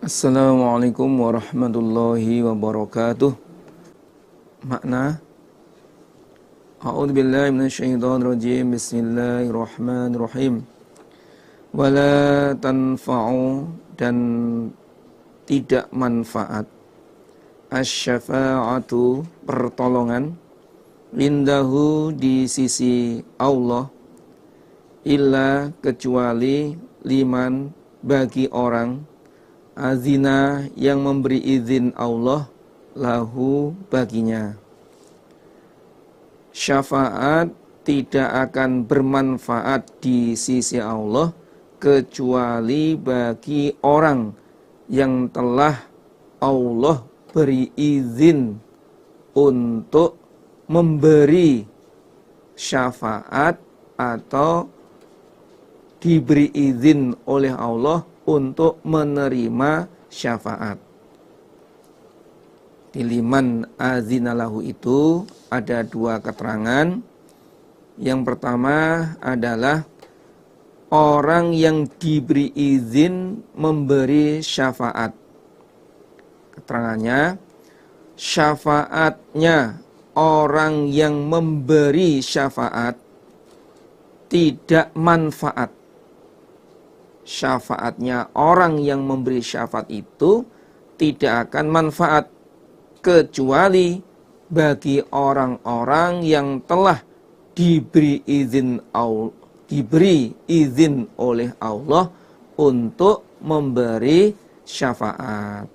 Assalamualaikum warahmatullahi wabarakatuh. Makna A'udzubillahi minasyaitonirrajim. Bismillahirrahmanirrahim. Wala tanfa'u, dan tidak manfaat, asy-syafa'atu, pertolongan, indahu, di sisi Allah, illa, kecuali, liman, bagi orang, azina, yang memberi izin Allah, lahu, baginya. Syafaat tidak akan bermanfaat di sisi Allah kecuali bagi orang yang telah Allah beri izin untuk memberi syafaat atau diberi izin oleh Allah untuk menerima syafaat. Di liman azinalahu itu ada dua keterangan. Yang pertama adalah orang yang diberi izin memberi syafaat. Keterangannya, syafaatnya orang yang memberi syafaat tidak manfaat. Syafaatnya orang yang memberi syafaat itu tidak akan manfaat kecuali bagi orang-orang yang telah diberi izin oleh Allah untuk memberi syafaat.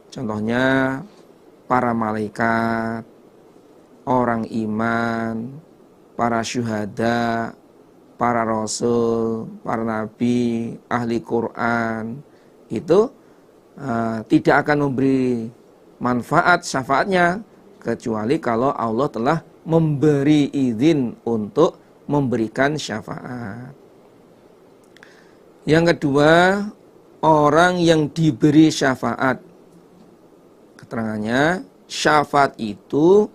Contohnya para malaikat, orang iman, para syuhada, para rasul, para nabi, ahli Quran, itu tidak akan memberi manfaat syafaatnya kecuali kalau Allah telah memberi izin untuk memberikan syafaat. Yang kedua, orang yang diberi syafaat. Keterangannya, syafaat itu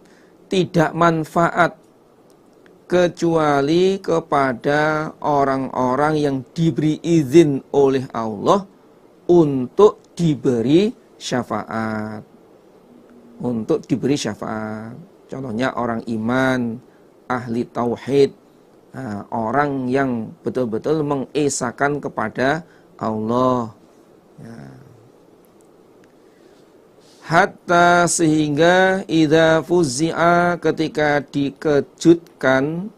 tidak manfaat kecuali kepada orang-orang yang diberi izin oleh Allah untuk diberi syafaat. Untuk diberi syafaat. Contohnya orang iman, ahli tauhid, orang yang betul-betul mengesahkan kepada Allah. Hatta, sehingga, idza fuzzi'a, ketika dikejutkan,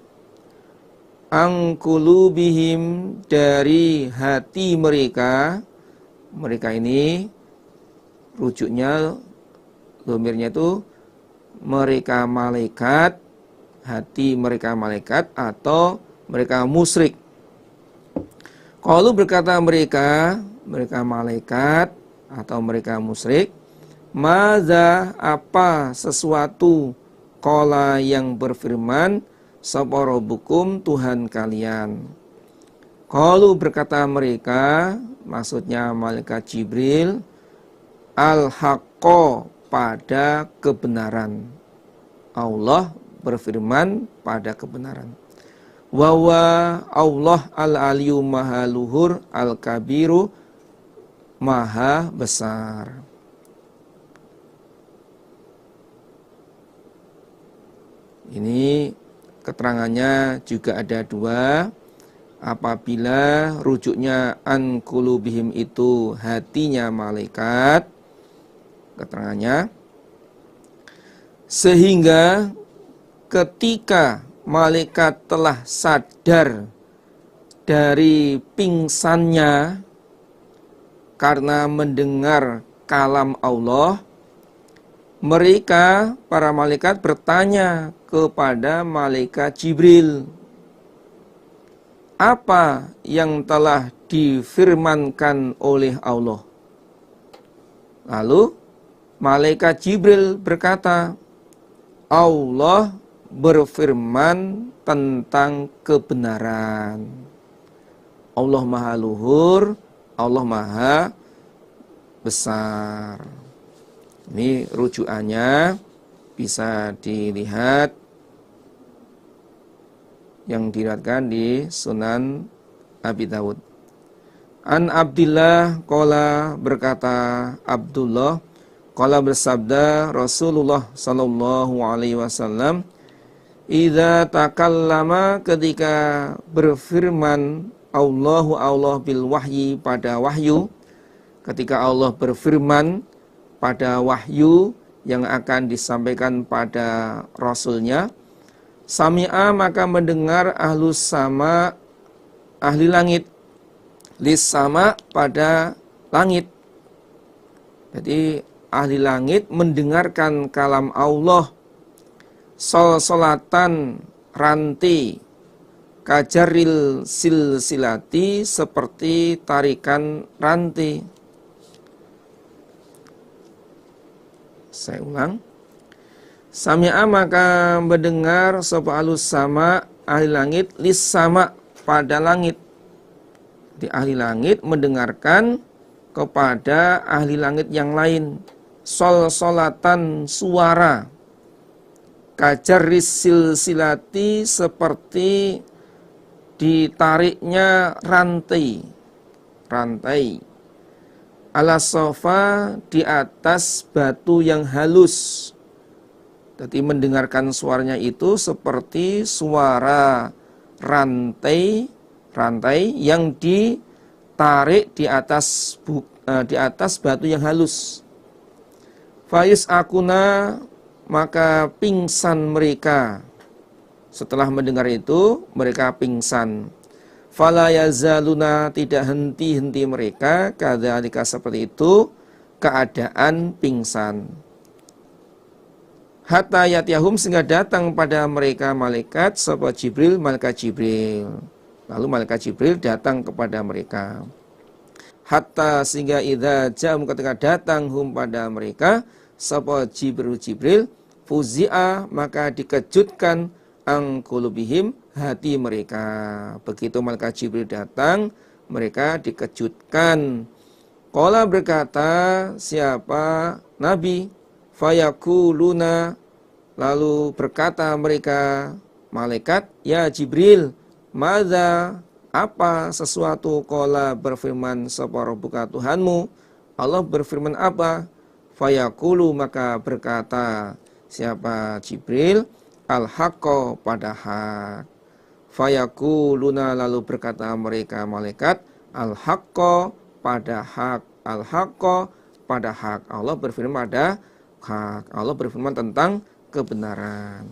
angkulubihim, dari hati mereka. Mereka ini rujuknya, dhamirnya itu mereka malaikat, hati mereka malaikat atau mereka musyrik. Qalu, berkata mereka malaikat atau mereka musyrik, maza, apa sesuatu, qala, yang berfirman, sapa rabbukum, Tuhan kalian. Qalu, berkata mereka, maksudnya malaikat Jibril, al-haqqo, pada kebenaran. Allah berfirman pada kebenaran. Wawa, Allah al-aliyu, maha luhur, al-kabiru, maha besar. Ini keterangannya juga ada dua. Apabila rujuknya an qulubihim itu hatinya malaikat, keterangannya, sehingga ketika malaikat telah sadar dari pingsannya karena mendengar kalam Allah, mereka, para malaikat, bertanya kepada malaikat Jibril, apa yang telah difirmankan oleh Allah? Lalu malaikat Jibril berkata, Allah berfirman tentang kebenaran. Allah maha luhur, Allah maha besar. Ini rujukannya bisa dilihat yang diriwayatkan di Sunan Abi Dawud. An Abdillah qala berkata Abdullah qala bersabda Rasulullah sallallahu alaihi wasallam, idza takallama ketika berfirman Allah bil wahyi pada wahyu, ketika Allah berfirman pada wahyu yang akan disampaikan pada Rasulnya, sami'a maka mendengar ahlus sama ahli langit, lis sama pada langit. Jadi ahli langit mendengarkan kalam Allah, solatan ranti, kajaril silsilati seperti tarikan ranti. Saya ulang. Sami'a maka mendengar sapa ahlus sama ahli langit, lis sama pada langit. Di ahli langit mendengarkan kepada ahli langit yang lain, solatan suara, kajaris silsilati seperti ditariknya rantai, ala sofa di atas batu yang halus. Jadi mendengarkan suaranya itu seperti suara rantai yang ditarik di atas batu yang halus. Fayus akuna maka pingsan mereka. Setelah mendengar itu mereka pingsan. Fala yazaluna tidak henti-henti mereka kadzalika seperti itu keadaan pingsan. Hatta yatiyahum sehingga datang pada mereka malaikat sapa Jibril, malaikat Jibril. Lalu malaikat Jibril datang kepada mereka. Hatta sehingga idza jam ketika datang hum pada mereka sapa Jibril fuzi'a maka dikejutkan angqulubihim hati mereka. Begitu malaikat Jibril datang mereka dikejutkan. Qala berkata siapa Nabi, fayaquluna lalu berkata mereka malaikat, ya Jibril, madza apa sesuatu qala berfirman sapa rabbuka Tuhanmu, Allah berfirman apa? Fayaqulu maka berkata siapa Jibril, al-haqqo pada hak. Fayaquluna lalu berkata mereka malaikat, al-haqqo pada hak, al-haqqo pada hak. Allah berfirman pada hak. Allah berfirman tentang kebenaran.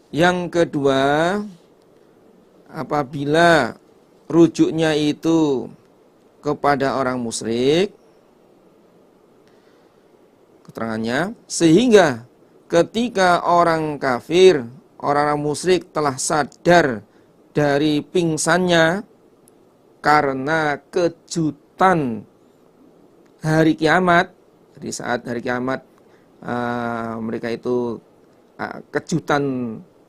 Yang kedua, apabila rujuknya itu kepada orang musyrik, keterangannya, sehingga ketika orang kafir, orang musyrik telah sadar dari pingsannya karena kejutan hari kiamat. Jadi saat hari kiamat mereka itu kejutan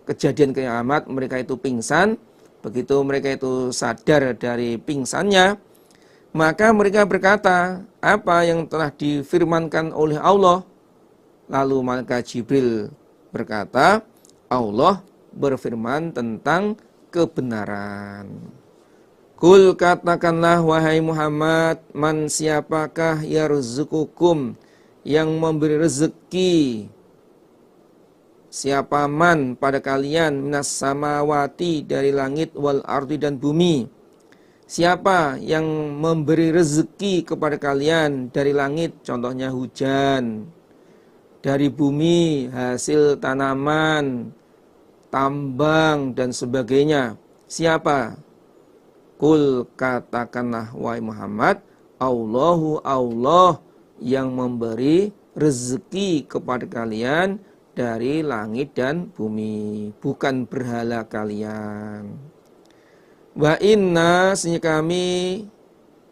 kejadian kiamat, mereka itu pingsan. Begitu mereka itu sadar dari pingsannya, maka mereka berkata apa yang telah difirmankan oleh Allah. Lalu malaikat Jibril berkata, Allah berfirman tentang kebenaran. Kul katakanlah wahai Muhammad, man siapakah yarzuqukum yang memberi rezeki, siapa man pada kalian minas samawati dari langit wal ardi dan bumi. Siapa yang memberi rezeki kepada kalian dari langit, contohnya hujan, dari bumi hasil tanaman, tambang dan sebagainya. Siapa? Kul katakanlah wahai Muhammad, Allahu Allah yang memberi rezeki kepada kalian dari langit dan bumi, bukan berhala kalian. Wa inna sesungguhnya kami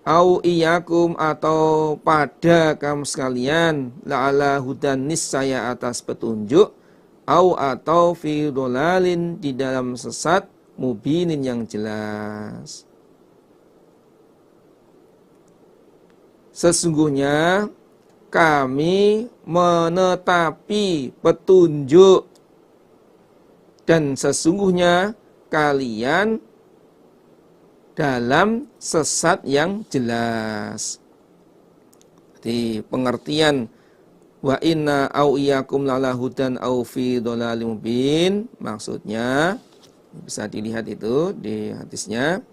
au iyakum atau pada kamu sekalian la'ala hudan niscaya atas petunjuk, au atau fi dolalin di dalam sesat, mubinin yang jelas. Sesungguhnya kami menetapi petunjuk dan sesungguhnya kalian dalam sesat yang jelas. Jadi pengertian wa inna au iyyakum la'ala hudan au fi dhalalim mubin, maksudnya bisa dilihat itu di hadisnya.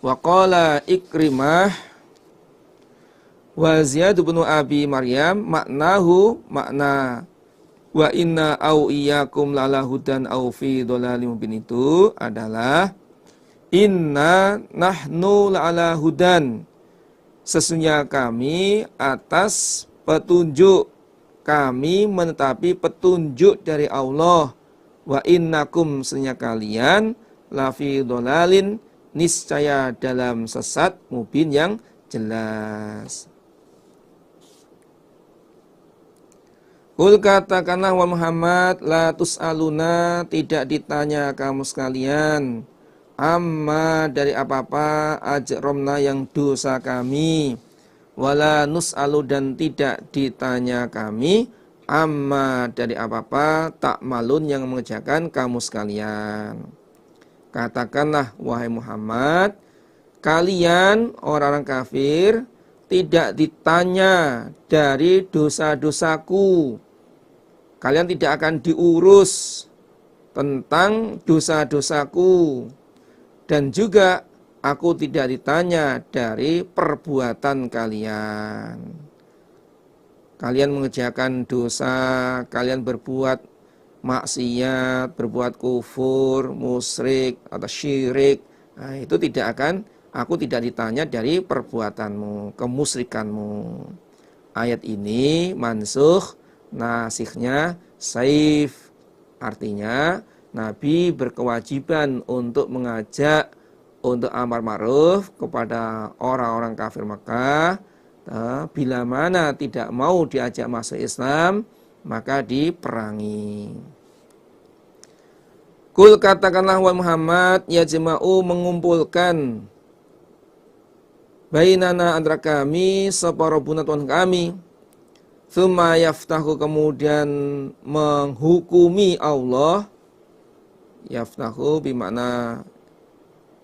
Wa qala Ikrimah wa Ziyad bin Abi Maryam makna wa inna au iyyakum la'ala hudan au fi dhalalim mubin itu adalah inna nahnu la'ala hudan, sesungguhnya kami atas petunjuk, kami menetapi petunjuk dari Allah. Wa innakum, sesungguhnya kalian lafi dolalin, niscaya dalam sesat mubin yang jelas. Kul, katakanlah wa Muhammad, la tus'aluna, tidak ditanya kamu sekalian, amma, dari apa-apa, ajromna, yang dosa kami, wala nus'alu, dan tidak ditanya kami, amma, dari apa-apa, ta'malun, yang mengerjakan kamu sekalian. Katakanlah wahai Muhammad, kalian orang-orang kafir tidak ditanya dari dosa-dosaku. Kalian tidak akan diurus tentang dosa-dosaku. Dan juga aku tidak ditanya dari perbuatan kalian. Kalian mengerjakan dosa, kalian berbuat maksiat, berbuat kufur, musyrik atau syirik. Nah, itu aku tidak ditanya dari perbuatanmu, kemusyrikanmu. Ayat ini mansukh, nasikhnya saif. Artinya Nabi berkewajiban untuk mengajak, untuk amar ma'ruf kepada orang-orang kafir Makkah. Bila mana tidak mau diajak masuk Islam, maka diperangi. Kul, katakanlah wa Muhammad, yajma'u, mengumpulkan, bainana, antara kami, sapa Rabbuna, Tuhan kami, tsumma yaftahu, kemudian menghukumi Allah. Yaftahu bimakna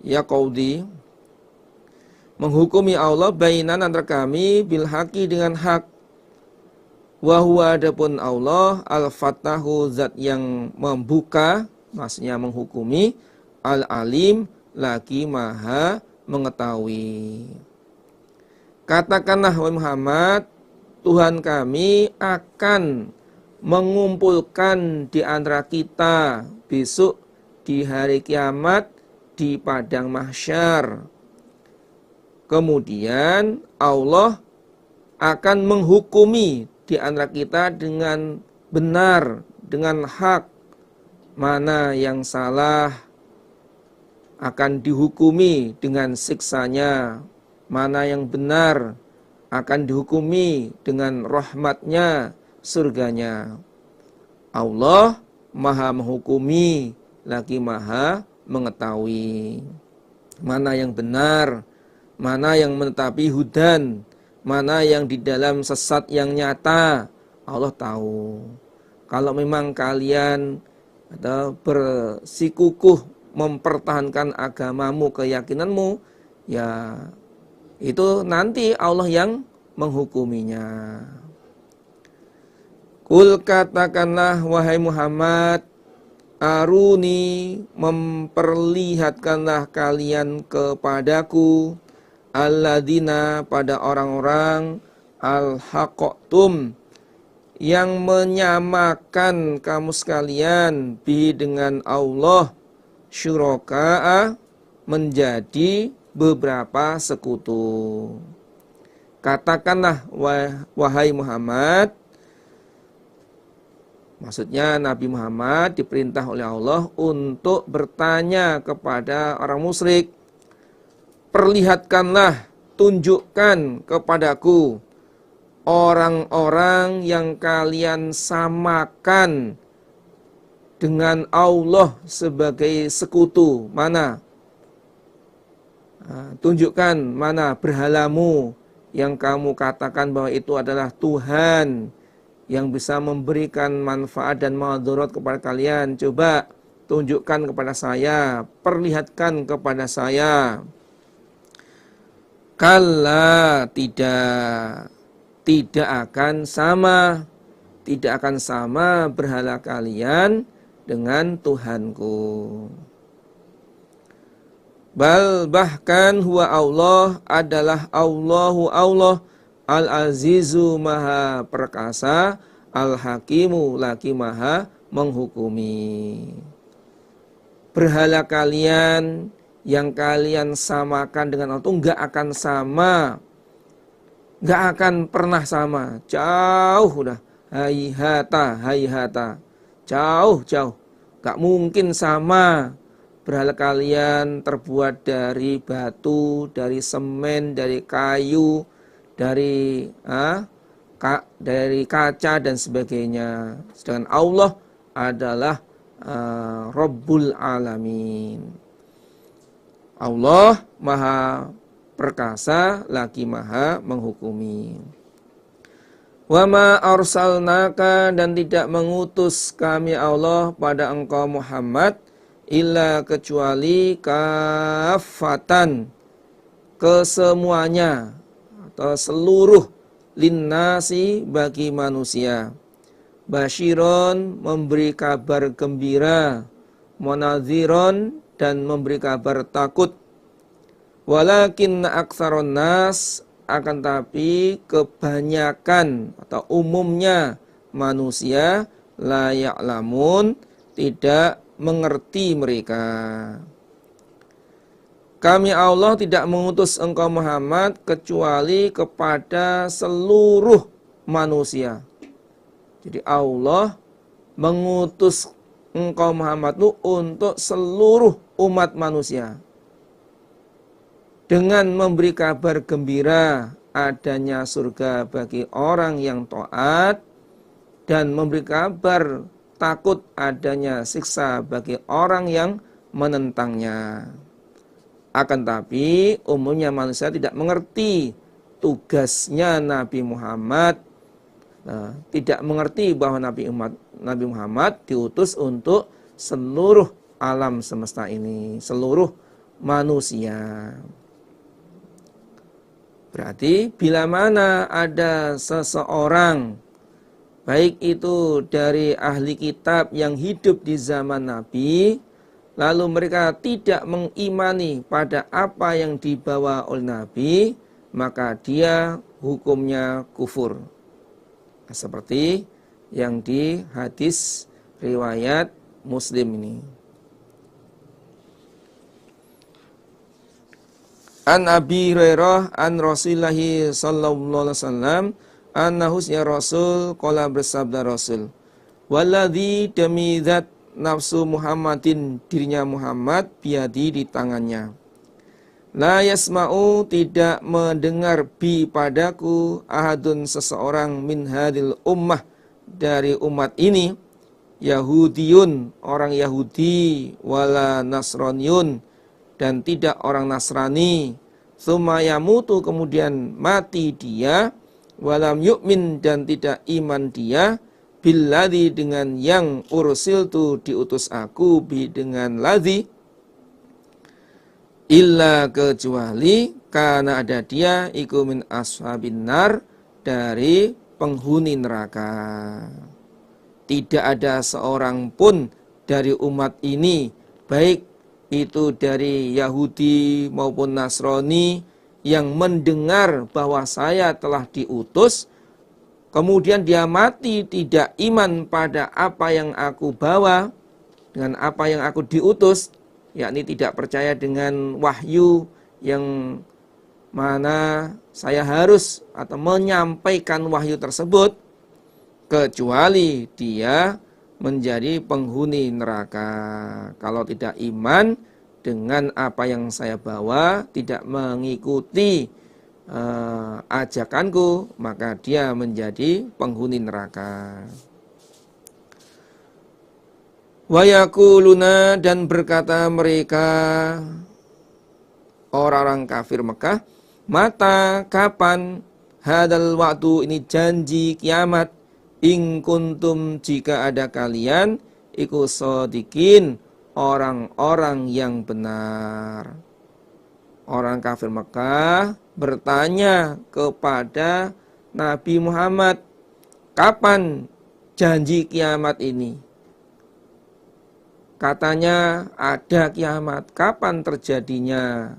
yaqudi, menghukumi Allah, bainan, antara kami, bil haqi, dengan hak. Wa huwa, adapun Allah, al-fatahu, zat yang membuka, maksudnya menghukumi, al-alim, lagi maha mengetahui. Katakanlah wahai Muhammad, Tuhan kami akan mengumpulkan di antara kita besok di hari kiamat di padang mahsyar. Kemudian Allah akan menghukumi di antara kita dengan benar, dengan hak. Mana yang salah akan dihukumi dengan siksanya, mana yang benar akan dihukumi dengan rahmatnya, surganya. Allah maha menghukumi, lagi maha mengetahui. Mana yang benar, mana yang menetapi hudan, mana yang di dalam sesat yang nyata, Allah tahu. Kalau memang kalian bersikukuh mempertahankan agamamu, keyakinanmu, ya itu nanti Allah yang menghukuminya. Kul, katakanlah wahai Muhammad, aruni, memperlihatkanlah kalian kepadaku, alladzina, pada orang-orang, al-haqtum, yang menyamakan kamu sekalian, bi, dengan Allah, syuraka'a, menjadi beberapa sekutu. Katakanlah wahai Muhammad, maksudnya Nabi Muhammad diperintah oleh Allah untuk bertanya kepada orang musyrik, perlihatkanlah, tunjukkan kepadaku orang-orang yang kalian samakan dengan Allah sebagai sekutu. Mana? Tunjukkan mana berhalamu yang kamu katakan bahwa itu adalah Tuhan yang bisa memberikan manfaat dan madarat kepada kalian. Coba tunjukkan kepada saya, perlihatkan kepada saya. Kalla, tidak akan sama, tidak akan sama berhala kalian dengan Tuhanku. Bal, bahkan huwa Allah adalah Allahu Allah, Al-Azizu maha perkasa, Al-Hakimu lagi maha menghukumi. Berhala kalian yang kalian samakan dengan Allah itu enggak akan sama, enggak akan pernah sama, jauh udah, hayhata, jauh, enggak mungkin sama. Berhala kalian terbuat dari batu, dari semen, dari kayu, dari kaca dan sebagainya. Sedangkan Allah adalah Rabbul Alamin. Allah maha perkasa lagi maha menghukumi. Wa ma arsalnaka, dan tidak mengutus kami Allah pada engkau Muhammad illa kecuali kafatan, kesemuanya atau seluruh, linnasi bagi manusia, basyiron memberi kabar gembira, munadhiron dan memberi kabar takut, walakin aktsaron nas, akan tapi kebanyakan atau umumnya manusia la ya'lamun, tidak mengerti mereka. Kami Allah tidak mengutus engkau Muhammad kecuali kepada seluruh manusia. Jadi Allah mengutus engkau Muhammad itu untuk seluruh umat manusia, dengan memberi kabar gembira adanya surga bagi orang yang taat, dan memberi kabar takut adanya siksa bagi orang yang menentangnya. Akan tapi umumnya manusia tidak mengerti tugasnya Nabi Muhammad, tidak mengerti bahwa Nabi Muhammad diutus untuk seluruh alam semesta ini, seluruh manusia. Berarti bila mana ada seseorang, baik itu dari ahli kitab yang hidup di zaman Nabi, lalu mereka tidak mengimani pada apa yang dibawa oleh Nabi, maka dia hukumnya kufur. Seperti yang di hadis riwayat Muslim ini. An Abi Hurairah an Rasulullah sallallahu alaihi wasallam annahu ya Rasul qala, bersabda Rasul, walladzi demi zat nafsu Muhammadin, dirinya Muhammad, biadi di tangannya, la yasma'u tidak mendengar bi padaku ahadun seseorang min hadil ummah dari umat ini, Yahudiyun orang Yahudi, wala Nasraniyun dan tidak orang Nasrani, tsumma yamutu kemudian mati dia, walam yu'min dan tidak iman dia, billadzi dengan yang ursiltu diutus aku, bi dengan ladzi, illa kecuali karena ada dia iku min ashabin nar, dari penghuni neraka. Tidak ada seorang pun dari umat ini, baik itu dari Yahudi maupun Nasrani, yang mendengar bahwa saya telah diutus, kemudian dia mati tidak iman pada apa yang aku bawa, dengan apa yang aku diutus, yakni tidak percaya dengan wahyu yang mana saya harus atau menyampaikan wahyu tersebut, kecuali dia menjadi penghuni neraka. Kalau tidak iman dengan apa yang saya bawa, tidak mengikuti ajakanku, maka dia menjadi penghuni neraka. Wa yaquluna dan berkata mereka, orang-orang kafir Mekah, mata kapan hadal waktu ini janji kiamat, in kuntum jika ada kalian iku shodikin orang-orang yang benar. Orang kafir Mekah bertanya kepada Nabi Muhammad, kapan janji kiamat ini? Katanya ada kiamat, kapan terjadinya?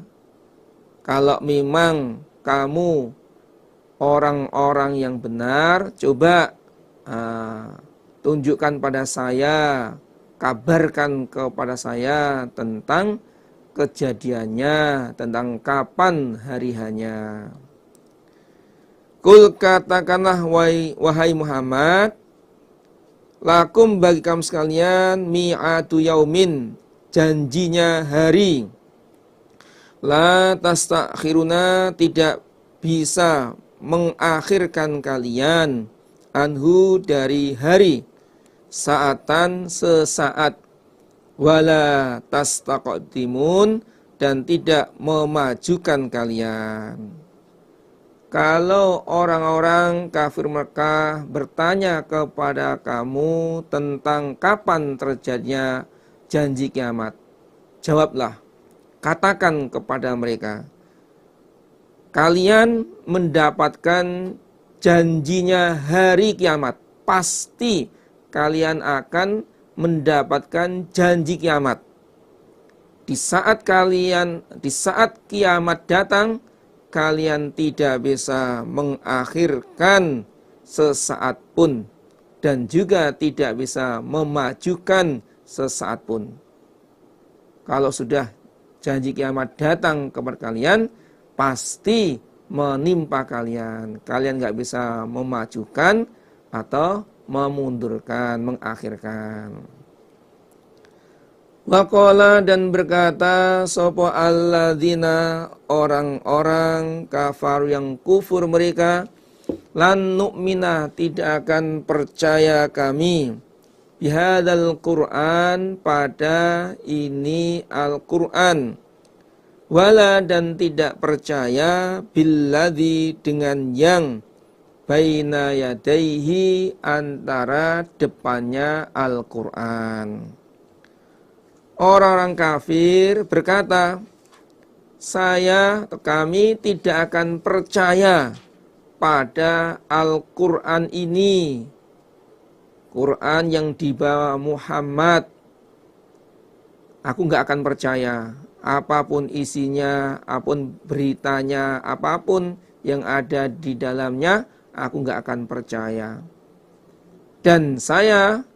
Kalau memang kamu orang-orang yang benar, coba tunjukkan pada saya, kabarkan kepada saya tentang kejadiannya, tentang kapan hari hanya. Kul, katakanlah wahai Muhammad, lakum bagi kamu sekalian mi'atu yaumin, janjinya hari. La tastakhiruna, tidak bisa mengakhirkan kalian, anhu dari hari, saatan sesaat, wala tastaqdimun, dan tidak memajukan kalian. Kalau orang-orang kafir Mekah bertanya kepada kamu tentang kapan terjadinya janji kiamat, jawablah, katakan kepada mereka, kalian mendapatkan janjinya hari kiamat, pasti kalian akan mendapatkan janji kiamat. Di saat kiamat datang, kalian tidak bisa mengakhirkan sesaat pun, dan juga tidak bisa memajukan sesaat pun. Kalau sudah janji kiamat datang kepada kalian, pasti menimpa kalian. Kalian gak bisa memajukan atau memundurkan, mengakhirkan. Waqala, dan berkata sapa alladzina, orang-orang kafar yang kufur mereka, lan nu'mina, tidak akan percaya kami, bihadzal Qur'an, pada ini Al-Qur'an, wala, dan tidak percaya billadzi, dengan yang baina yadaihi, antara depannya Al-Qur'an. Orang-orang kafir berkata, kami tidak akan percaya pada Al-Qur'an ini, Quran yang dibawa Muhammad. Aku gak akan percaya, apapun isinya, apapun beritanya, apapun yang ada di dalamnya, aku gak akan percaya. Dan saya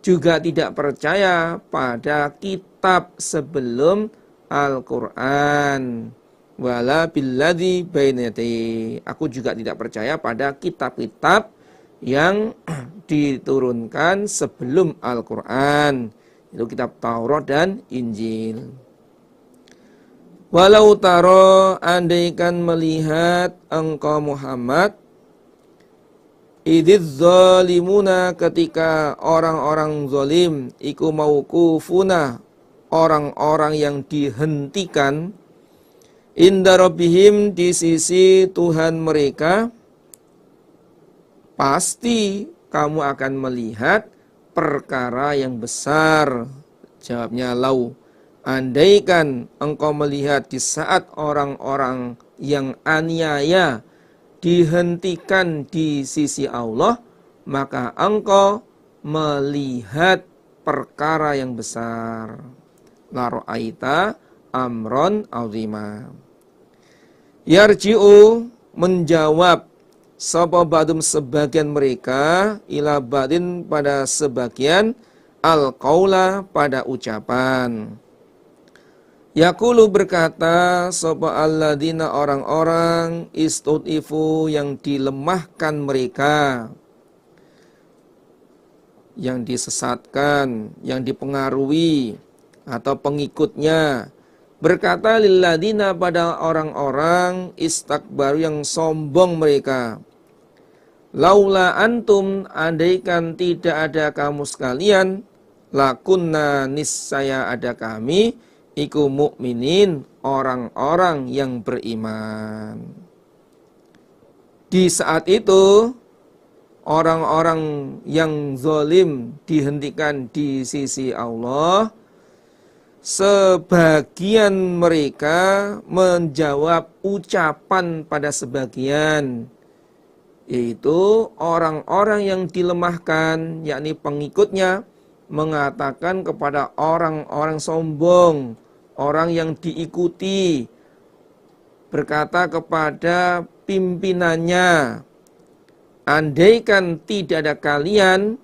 juga tidak percaya pada kitab sebelum Al-Quran. Wala billadzi baina yadayhi. Aku juga tidak percaya pada kitab-kitab yang diturunkan sebelum Al-Quran. Itu kitab Taurat dan Injil. Walau taro, andaikan melihat engkau Muhammad, idz zalimuna, ketika orang-orang zalim, iku mauqufuna, orang-orang yang dihentikan, inda rabbihim, di sisi Tuhan mereka, pasti kamu akan melihat perkara yang besar. Jawabnya lau, andaikan engkau melihat di saat orang-orang yang aniaya dihentikan di sisi Allah, maka engkau melihat perkara yang besar. La ra'aita amron azima. Yarji'u, menjawab sapa ba'dum, sebagian mereka, ila ba'din, pada sebagian, al-qaula, pada ucapan. Yaqulu, berkata sapa alladzina, orang-orang, istud'ifu, yang dilemahkan mereka, yang disesatkan, yang dipengaruhi atau pengikutnya, berkata lilladzina, pada orang-orang, istakbaru, yang sombong mereka, laula antum, andaikan tidak ada kamu sekalian, lakunna, niscaya ada kami, iku mukminin, orang-orang yang beriman. Di saat itu orang-orang yang zalim dihentikan di sisi Allah, sebagian mereka menjawab ucapan pada sebagian, yaitu orang-orang yang dilemahkan, yakni pengikutnya, mengatakan kepada orang-orang sombong, orang yang diikuti, berkata kepada pimpinannya, andaikan tidak ada kalian,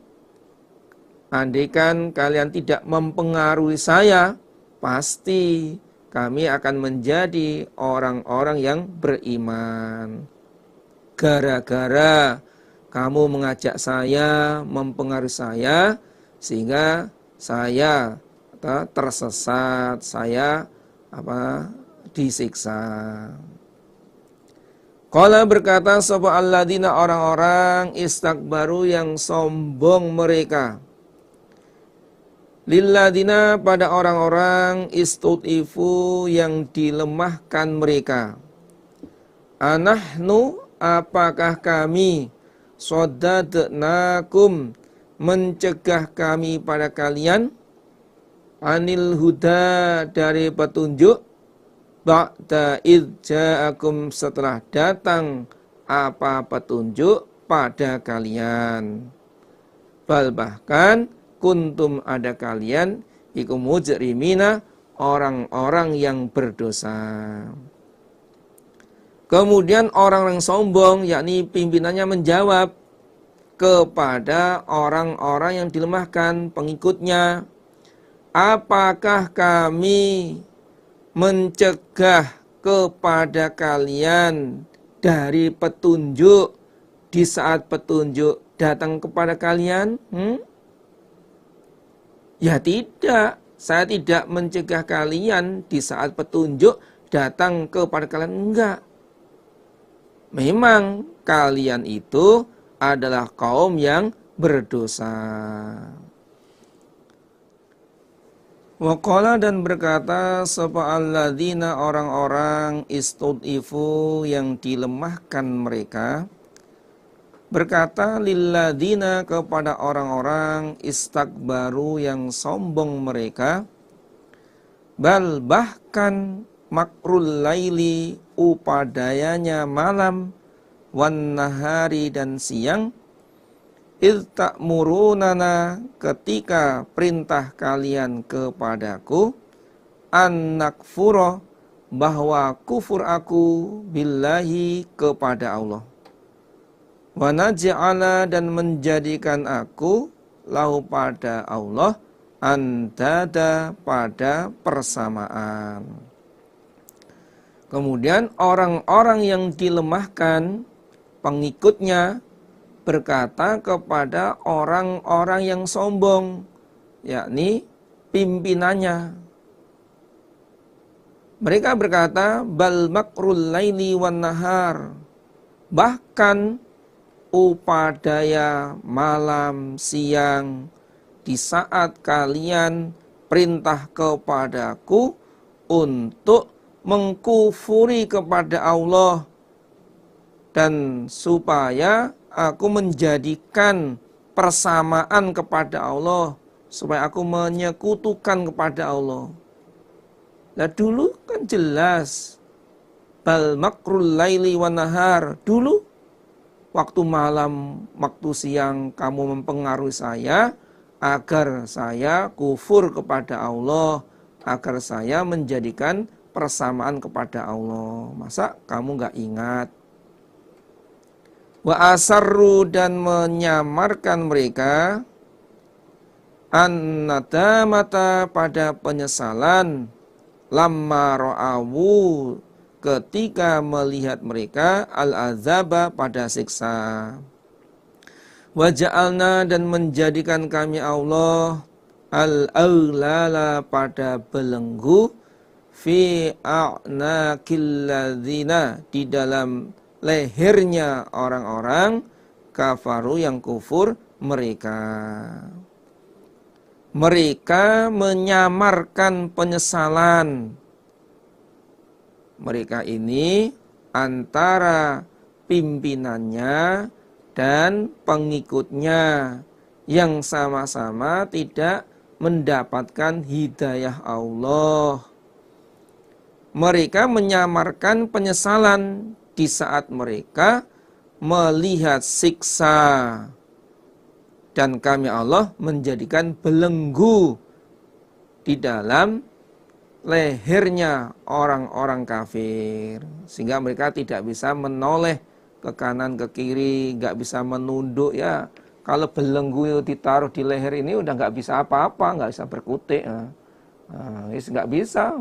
andaikan kalian tidak mempengaruhi saya, pasti kami akan menjadi orang-orang yang beriman. Gara-gara kamu mengajak saya, mempengaruhi saya, sehingga saya tersesat, saya disiksa. Qala berkata sapa alladzina orang-orang istakbaru yang sombong mereka. Lilladina pada orang-orang istutifu yang dilemahkan mereka. Anahnu apakah kami soddadnakum mencegah kami pada kalian anil huda dari petunjuk ba'da idza'akum setelah datang apa petunjuk pada kalian. Bal bahkan kuntum ada kalian iku mujrimina orang-orang yang berdosa. Kemudian orang-orang sombong yakni pimpinannya menjawab kepada orang-orang yang dilemahkan pengikutnya, apakah kami mencegah kepada kalian dari petunjuk di saat petunjuk datang kepada kalian? Ya tidak, saya tidak mencegah kalian di saat petunjuk datang kepada kalian, enggak. Memang kalian itu adalah kaum yang berdosa. Waqala dan berkata sapa alladzina orang-orang istud'ifu yang dilemahkan mereka, berkata lilladzina kepada orang-orang istakbaru yang sombong mereka, bal bahkan makrul laili upadayanya malam wan nahari dan siang, id ta'murunana ketika perintah kalian kepadaku, an nakfura bahwa kufur aku billahi kepada Allah, wa naj'ala dan menjadikan aku lahu pada Allah andada pada persamaan. Kemudian orang-orang yang dilemahkan pengikutnya berkata kepada orang-orang yang sombong, yakni pimpinannya. Mereka berkata, bal makrul laili wan nahar, bahkan upadaya malam siang di saat kalian perintah kepadaku untuk mengkufuri kepada Allah dan supaya aku menjadikan persamaan kepada Allah, supaya aku menyekutukan kepada Allah. Nah dulu kan jelas bal makrul laili wan nahar, dulu waktu malam, waktu siang kamu mempengaruhi saya agar saya kufur kepada Allah, agar saya menjadikan persamaan kepada Allah. Masa kamu gak ingat? Wa asarru dan menyamarkan mereka an-nadamata pada penyesalan lamma ra'awu ketika melihat mereka al-azaba pada siksa. Wa ja'alna dan menjadikan kami Allah al-aulala pada belenggu fi a'naqil ladzina di dalam lehernya orang-orang kafaru yang kufur mereka. Mereka menyamarkan penyesalan. Mereka ini antara pimpinannya dan pengikutnya yang sama-sama tidak mendapatkan hidayah Allah. Mereka menyamarkan penyesalan di saat mereka melihat siksa. Dan kami Allah menjadikan belenggu di dalam lehernya orang-orang kafir. Sehingga mereka tidak bisa menoleh ke kanan ke kiri, nggak bisa menunduk ya. Kalau belenggu ditaruh di leher ini udah nggak bisa apa-apa, nggak bisa berkutik. Nggak bisa.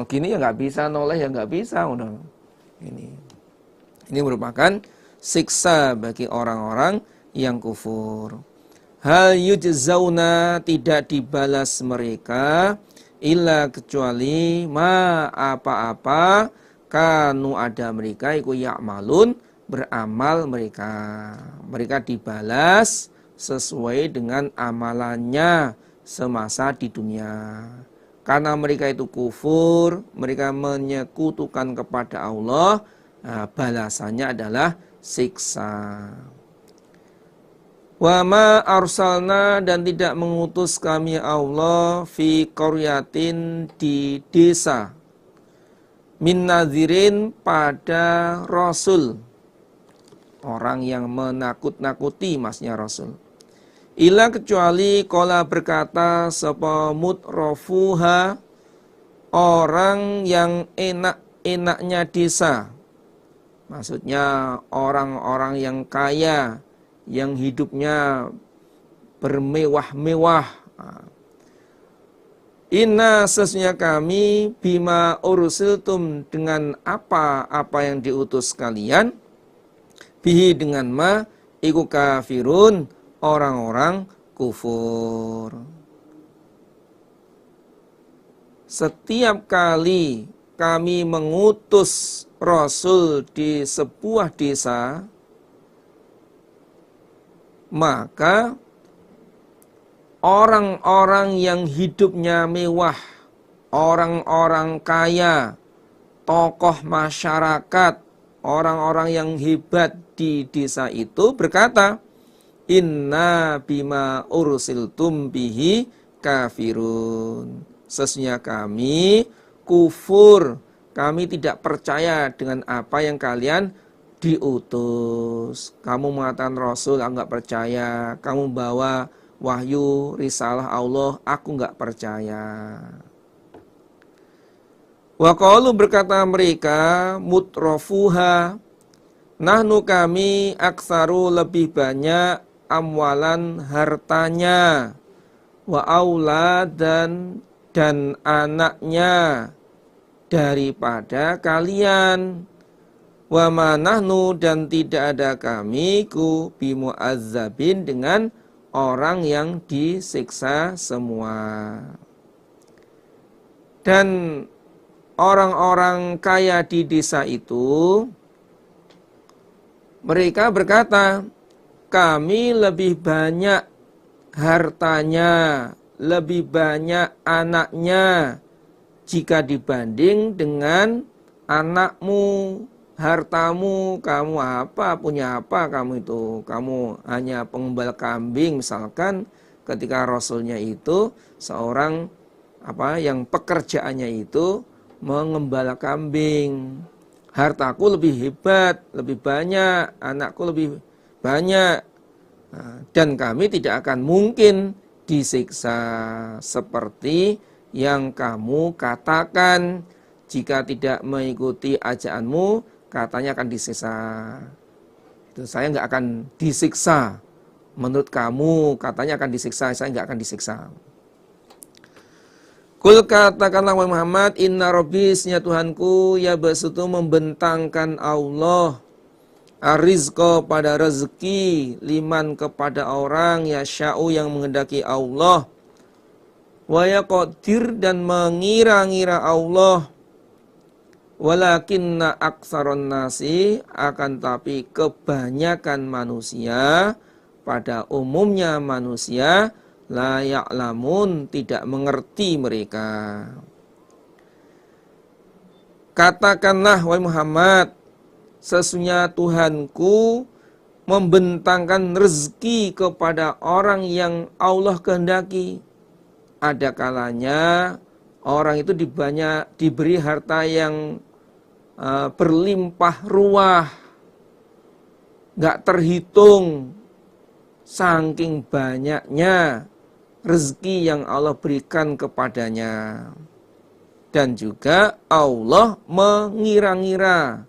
Gini ya nggak bisa, noleh ya nggak bisa. Udah. Ini merupakan siksa bagi orang-orang yang kufur. Hal yujzauna, tidak dibalas mereka illa kecuali ma apa-apa kanu ada mereka iku ya'malun, beramal mereka. Mereka dibalas sesuai dengan amalannya semasa di dunia. Karena mereka itu kufur, mereka menyekutukan kepada Allah, balasannya adalah siksa. Wa ma arsalna, dan tidak mengutus kami Allah fi qaryatin, di desa, min nadhirin, pada rasul, orang yang menakut-nakuti maksudnya rasul. Ila kecuali qala berkata sapa mutrafuha, orang yang enak-enaknya desa. Maksudnya orang-orang yang kaya, yang hidupnya bermewah-mewah. Inna, sesungguhnya kami, bima ursiltum, dengan apa yang diutus kalian, bihi, dengan ma, iku kafirun, orang-orang kufur. Setiap kali kami mengutus rasul di sebuah desa, maka orang-orang yang hidupnya mewah, orang-orang kaya, tokoh masyarakat, orang-orang yang hebat di desa itu berkata, inna bima ursiltum bihi kafirun. Sesungguhnya kami kufur, kami tidak percaya dengan apa yang kalian diutus. Kamu mengatakan Rasul, aku nggak percaya. Kamu bawa wahyu risalah Allah, aku nggak percaya. Wa qalu, berkata mereka, mutrafuha, nahnu, kami, aktsaru, lebih banyak, amwalan, hartanya, wa auladan, dan anaknya, daripada kalian. Wa ma nahnu, dan tidak ada kami, ku bimu'azzabin, dengan orang yang disiksa semua. Dan orang-orang kaya di desa itu, mereka berkata, kami lebih banyak hartanya, lebih banyak anaknya, jika dibanding dengan anakmu, hartamu. Kamu apa, punya apa kamu itu? Kamu hanya pengembala kambing misalkan, ketika Rasulnya itu seorang yang pekerjaannya itu mengembala kambing. Hartaku lebih hebat, lebih banyak, anakku lebih banyak, dan kami tidak akan mungkin disiksa seperti yang kamu katakan. Jika tidak mengikuti ajaanmu, katanya akan disiksa. Itu saya nggak akan disiksa. Menurut kamu, katanya akan disiksa, saya nggak akan disiksa. Kul, katakanlah wahai Muhammad, inna rabbi, sesungguhnya Tuhanku, ya basutu, membentangkan Allah, arizqa, pada rezeki, liman, kepada orang, ya sya'u, yang menghendaki Allah, wa yaqdir, dan mengira-ngira Allah, walakinna aktsaron nasi, akan tapi kebanyakan manusia, pada umumnya manusia, la ya'lamun, tidak mengerti mereka. Katakanlah wahai Muhammad, sesungguhnya Tuhanku membentangkan rezeki kepada orang yang Allah kehendaki. ada kalanya orang itu diberi harta yang berlimpah ruah, gak terhitung, saking banyaknya rezeki yang Allah berikan kepadanya. Dan juga Allah mengira-ngira,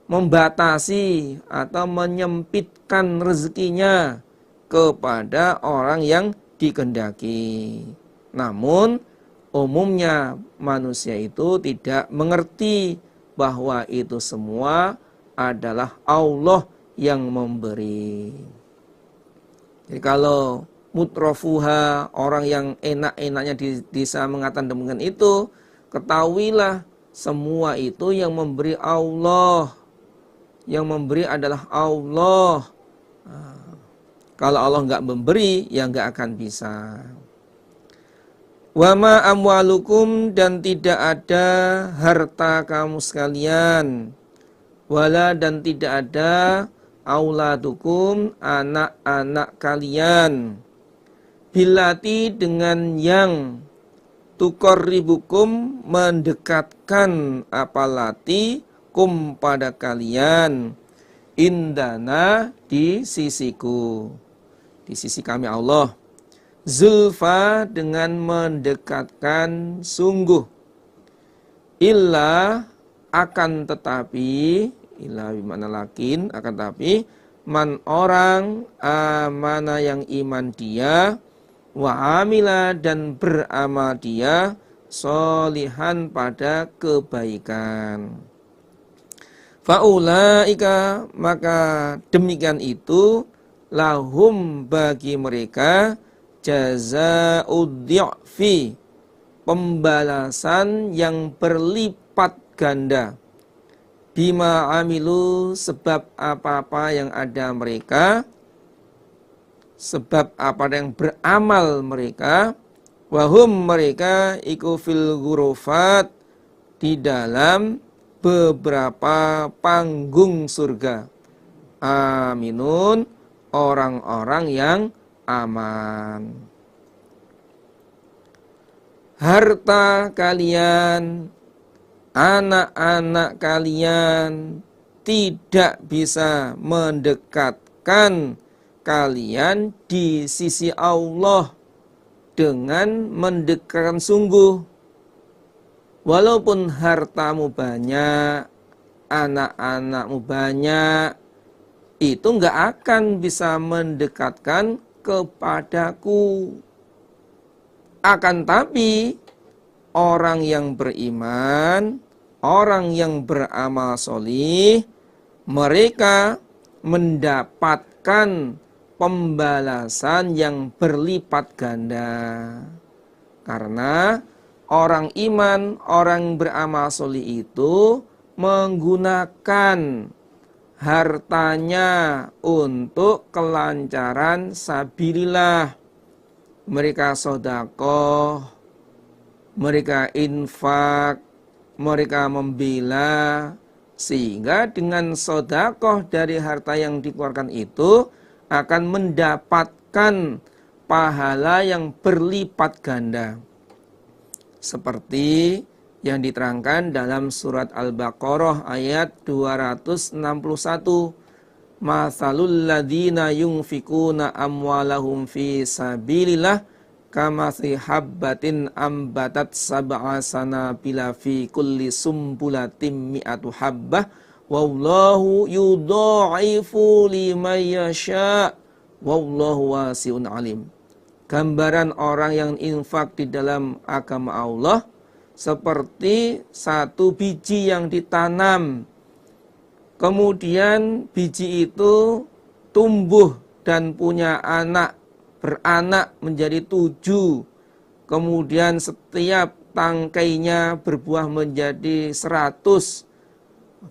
membatasi atau menyempitkan rezekinya kepada orang yang dikehendaki. Namun umumnya manusia itu tidak mengerti bahwa itu semua adalah Allah yang memberi. Jadi kalau mutrafuha, orang yang enak-enaknya bisa mengatakan demikian itu, ketahuilah semua itu yang memberi Allah. Yang memberi adalah Allah. Kalau Allah nggak memberi, ya nggak akan bisa. Wama amwalukum, dan tidak ada harta kamu sekalian. Wala, dan tidak ada auladukum, anak-anak kalian. Bilati, dengan yang tuqarribukum, mendekatkan apalati kum pada kalian, indana, di sisiku, di sisi kami Allah. Zulfa, dengan mendekatkan sungguh. Illa, akan tetapi, illa bimana lakin, akan tetapi, man orang, amana yang iman dia, wa amila, dan beramal dia, solihan, pada kebaikan. Faulaika, maka demikian itu, lahum, bagi mereka, jazaa'ud dhi'fi, pembalasan yang berlipat ganda, bima amilu, sebab apa-apa yang ada mereka, sebab apa yang beramal mereka, wahum, mereka, iku fil ghurufat, di dalam beberapa panggung surga, aminun, orang-orang yang aman. Harta kalian, anak-anak kalian tidak bisa mendekatkan kalian di sisi Allah dengan mendekatkan sungguh. Walaupun hartamu banyak, anak-anakmu banyak, itu nggak akan bisa mendekatkan kepadaku. Akan tapi orang yang beriman, orang yang beramal solih, mereka mendapatkan pembalasan yang berlipat ganda. Karena orang iman, orang beramal solih itu menggunakan hartanya untuk kelancaran sabilillah. Mereka sedekah, mereka infak, mereka membela, sehingga dengan sedekah dari harta yang dikeluarkan itu akan mendapatkan pahala yang berlipat ganda. Seperti yang diterangkan dalam surat Al-Baqarah ayat 261. Matsalul ladzina yunfikuna amwalahum fi sabilillah kamathali habbatin ambatat sab'a sanabila fi kulli sumbulatin mi'atu habbah wallahu yudha'ifu liman yasha' wallahu wasi'un alim. Gambaran orang yang infak di dalam agama Allah seperti satu biji yang ditanam. Kemudian biji itu tumbuh dan punya anak, beranak menjadi 7. Kemudian setiap tangkainya berbuah menjadi 100.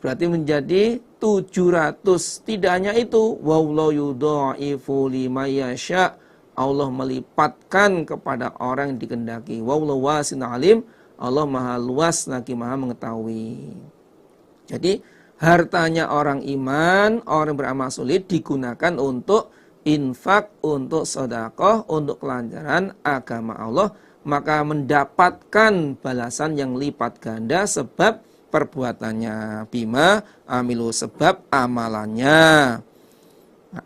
Berarti menjadi 700. Tidak hanya itu, wallahu yudha'ifu liman yasha'. Allah melipatkan kepada orang yang dikehendaki. Wallahu wasi'un alim. Allah maha luas lagi maha mengetahui. Jadi hartanya orang iman, orang beramal soleh digunakan untuk infak, untuk sedekah, untuk kelancaran agama Allah, maka mendapatkan balasan yang lipat ganda sebab perbuatannya. Bima amilu, sebab amalannya.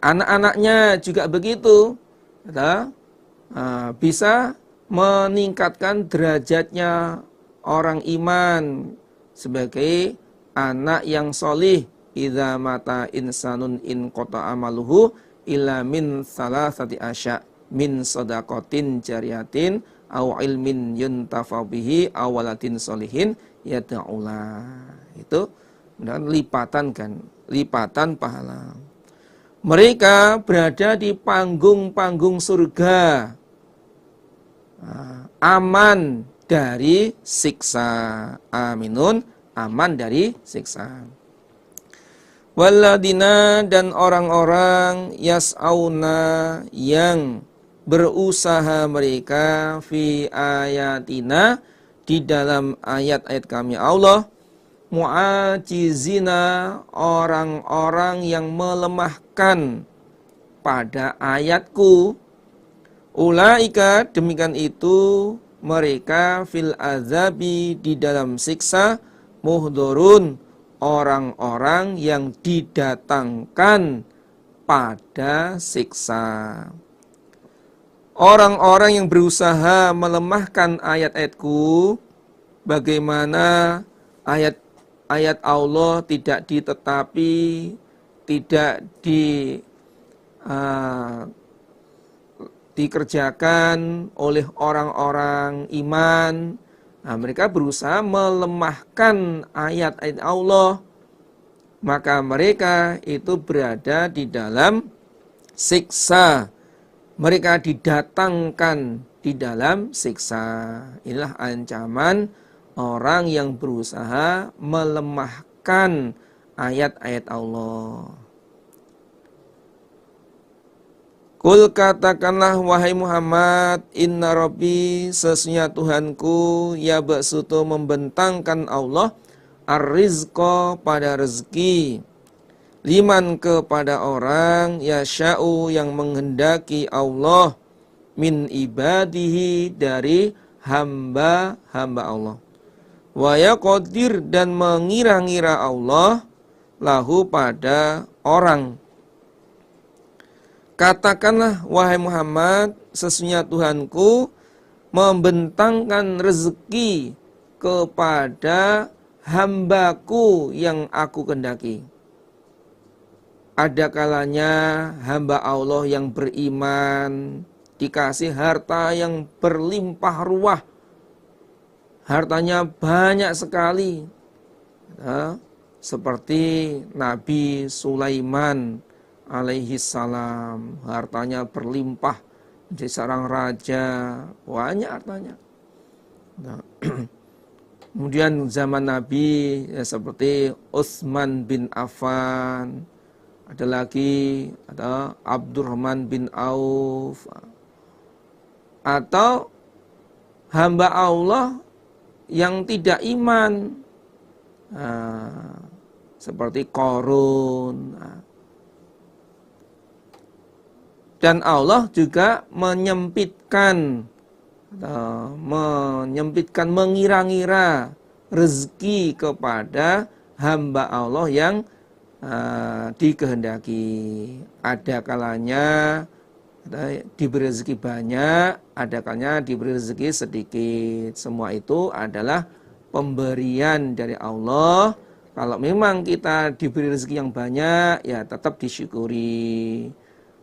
Anak-anaknya juga begitu. Bisa meningkatkan derajatnya orang iman sebagai anak yang solih. Idza mata insanun in qata amaluhu illa min salasati asya min shadaqatin jariyatin aw ilmin yuntafa bihi aw waladin solihin yad'ula. Itu dan lipatan kan, lipatan pahala. Mereka berada di panggung-panggung surga, aman dari siksa. Aminun, aman dari siksa. Waladina, dan orang-orang yas'auna, yang berusaha mereka fi ayatina, di dalam ayat-ayat kami Allah, mu'ajizina, orang-orang yang melemahkan pada ayatku. Ulaika, demikian itu mereka, fil azabi, di dalam siksa, muhdurun, orang-orang yang didatangkan pada siksa. Orang-orang yang berusaha melemahkan ayat-ayatku, bagaimana ayat Allah tidak ditetapi, tidak dikerjakan oleh orang-orang iman. Nah, mereka berusaha melemahkan ayat-ayat Allah, maka mereka itu berada di dalam siksa. Mereka didatangkan di dalam siksa. Inilah ancaman orang yang berusaha melemahkan ayat-ayat Allah. Kul, katakanlah wahai Muhammad, inna rabbi, sesungguhnya Tuhanku, ya ba'sutu, membentangkan Allah, ar-rizqa, pada rezeki, liman, kepada orang, yasha'u, yang menghendaki Allah, min ibadihi, dari hamba-hamba Allah, wa yaqdir, dan mengira-ngira Allah, lahu, pada orang. Katakanlah wahai Muhammad, sesungguhnya Tuhanku membentangkan rezeki kepada hambaku yang aku kehendaki. Ada kalanya hamba Allah yang beriman dikasih harta yang berlimpah ruah, hartanya banyak sekali, seperti Nabi Sulaiman alaihi salam, hartanya berlimpah, menjadi seorang raja, banyak hartanya. Kemudian zaman Nabi, ya, seperti Utsman bin Affan, ada lagi Abdurrahman bin Auf, atau hamba Allah yang tidak iman, seperti Qarun. Dan Allah juga menyempitkan, mengira-ngira rezeki kepada hamba Allah yang dikehendaki. Ada kalanya diberi rezeki banyak, ada kalanya diberi rezeki sedikit. Semua itu adalah pemberian dari Allah. Kalau memang kita diberi rezeki yang banyak, ya tetap disyukuri.